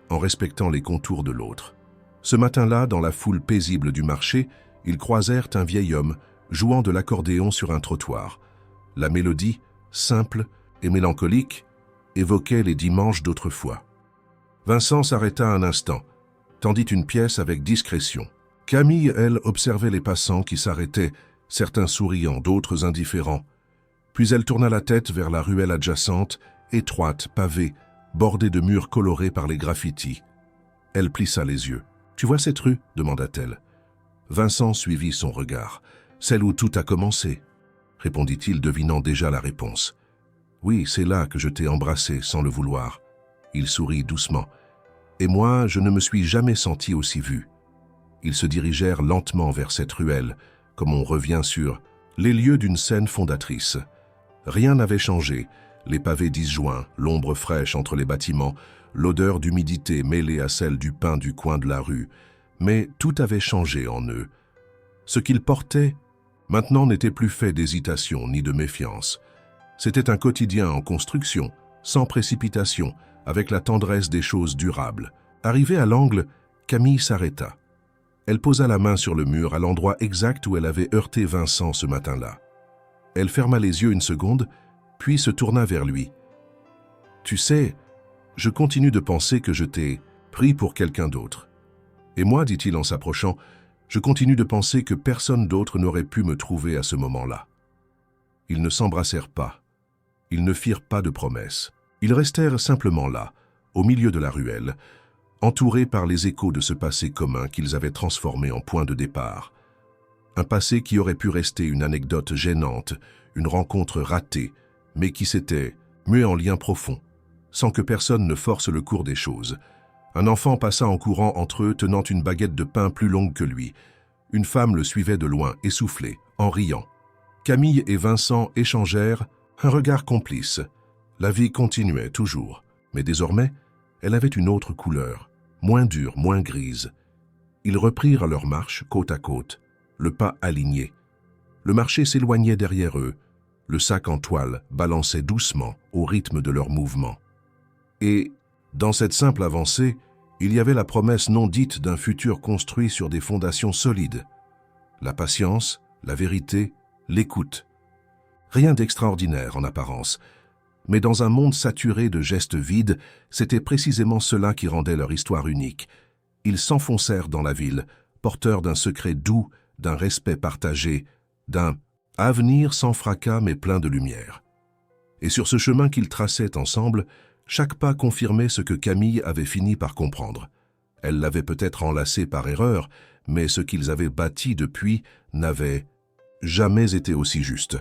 en respectant les contours de l'autre. Ce matin-là, dans la foule paisible du marché, ils croisèrent un vieil homme jouant de l'accordéon sur un trottoir. La mélodie, simple et mélancolique, évoquait les dimanches d'autrefois. Vincent s'arrêta un instant, tendit une pièce avec discrétion. Camille, elle, observait les passants qui s'arrêtaient, certains souriants, d'autres indifférents. Puis elle tourna la tête vers la ruelle adjacente étroite, pavée, bordée de murs colorés par les graffitis. Elle plissa les yeux. « Tu vois cette rue » demanda-t-elle. Vincent suivit son regard. « Celle où tout a commencé » répondit-il, devinant déjà la réponse. « Oui, c'est là que je t'ai embrassé sans le vouloir. » Il sourit doucement. « Et moi, je ne me suis jamais senti aussi vu. » Ils se dirigèrent lentement vers cette ruelle, comme on revient sur les lieux d'une scène fondatrice. Rien n'avait changé, les pavés disjoints, l'ombre fraîche entre les bâtiments, l'odeur d'humidité mêlée à celle du pain du coin de la rue, mais tout avait changé en eux. Ce qu'ils portaient, maintenant n'était plus fait d'hésitation ni de méfiance. C'était un quotidien en construction, sans précipitation, avec la tendresse des choses durables. Arrivée à l'angle, Camille s'arrêta. Elle posa la main sur le mur à l'endroit exact où elle avait heurté Vincent ce matin-là. Elle ferma les yeux une seconde, puis se tourna vers lui. « Tu sais, je continue de penser que je t'ai pris pour quelqu'un d'autre. Et moi, dit-il en s'approchant, je continue de penser que personne d'autre n'aurait pu me trouver à ce moment-là. » Ils ne s'embrassèrent pas. Ils ne firent pas de promesses. Ils restèrent simplement là, au milieu de la ruelle, entourés par les échos de ce passé commun qu'ils avaient transformé en point de départ. Un passé qui aurait pu rester une anecdote gênante, une rencontre ratée, mais qui s'était mué en lien profond, sans que personne ne force le cours des choses. Un enfant passa en courant entre eux, tenant une baguette de pain plus longue que lui. Une femme le suivait de loin, essoufflée, en riant. Camille et Vincent échangèrent un regard complice. La vie continuait toujours, mais désormais, elle avait une autre couleur, moins dure, moins grise. Ils reprirent leur marche côte à côte, le pas aligné. Le marché s'éloignait derrière eux, le sac en toile balançait doucement au rythme de leurs mouvements. Et, dans cette simple avancée, il y avait la promesse non dite d'un futur construit sur des fondations solides. La patience, la vérité, l'écoute. Rien d'extraordinaire en apparence, mais dans un monde saturé de gestes vides, c'était précisément cela qui rendait leur histoire unique. Ils s'enfoncèrent dans la ville, porteurs d'un secret doux, d'un respect partagé, d'un avenir sans fracas mais plein de lumière. Et sur ce chemin qu'ils traçaient ensemble, chaque pas confirmait ce que Camille avait fini par comprendre. Elle l'avait peut-être enlacé par erreur, mais ce qu'ils avaient bâti depuis n'avait jamais été aussi juste.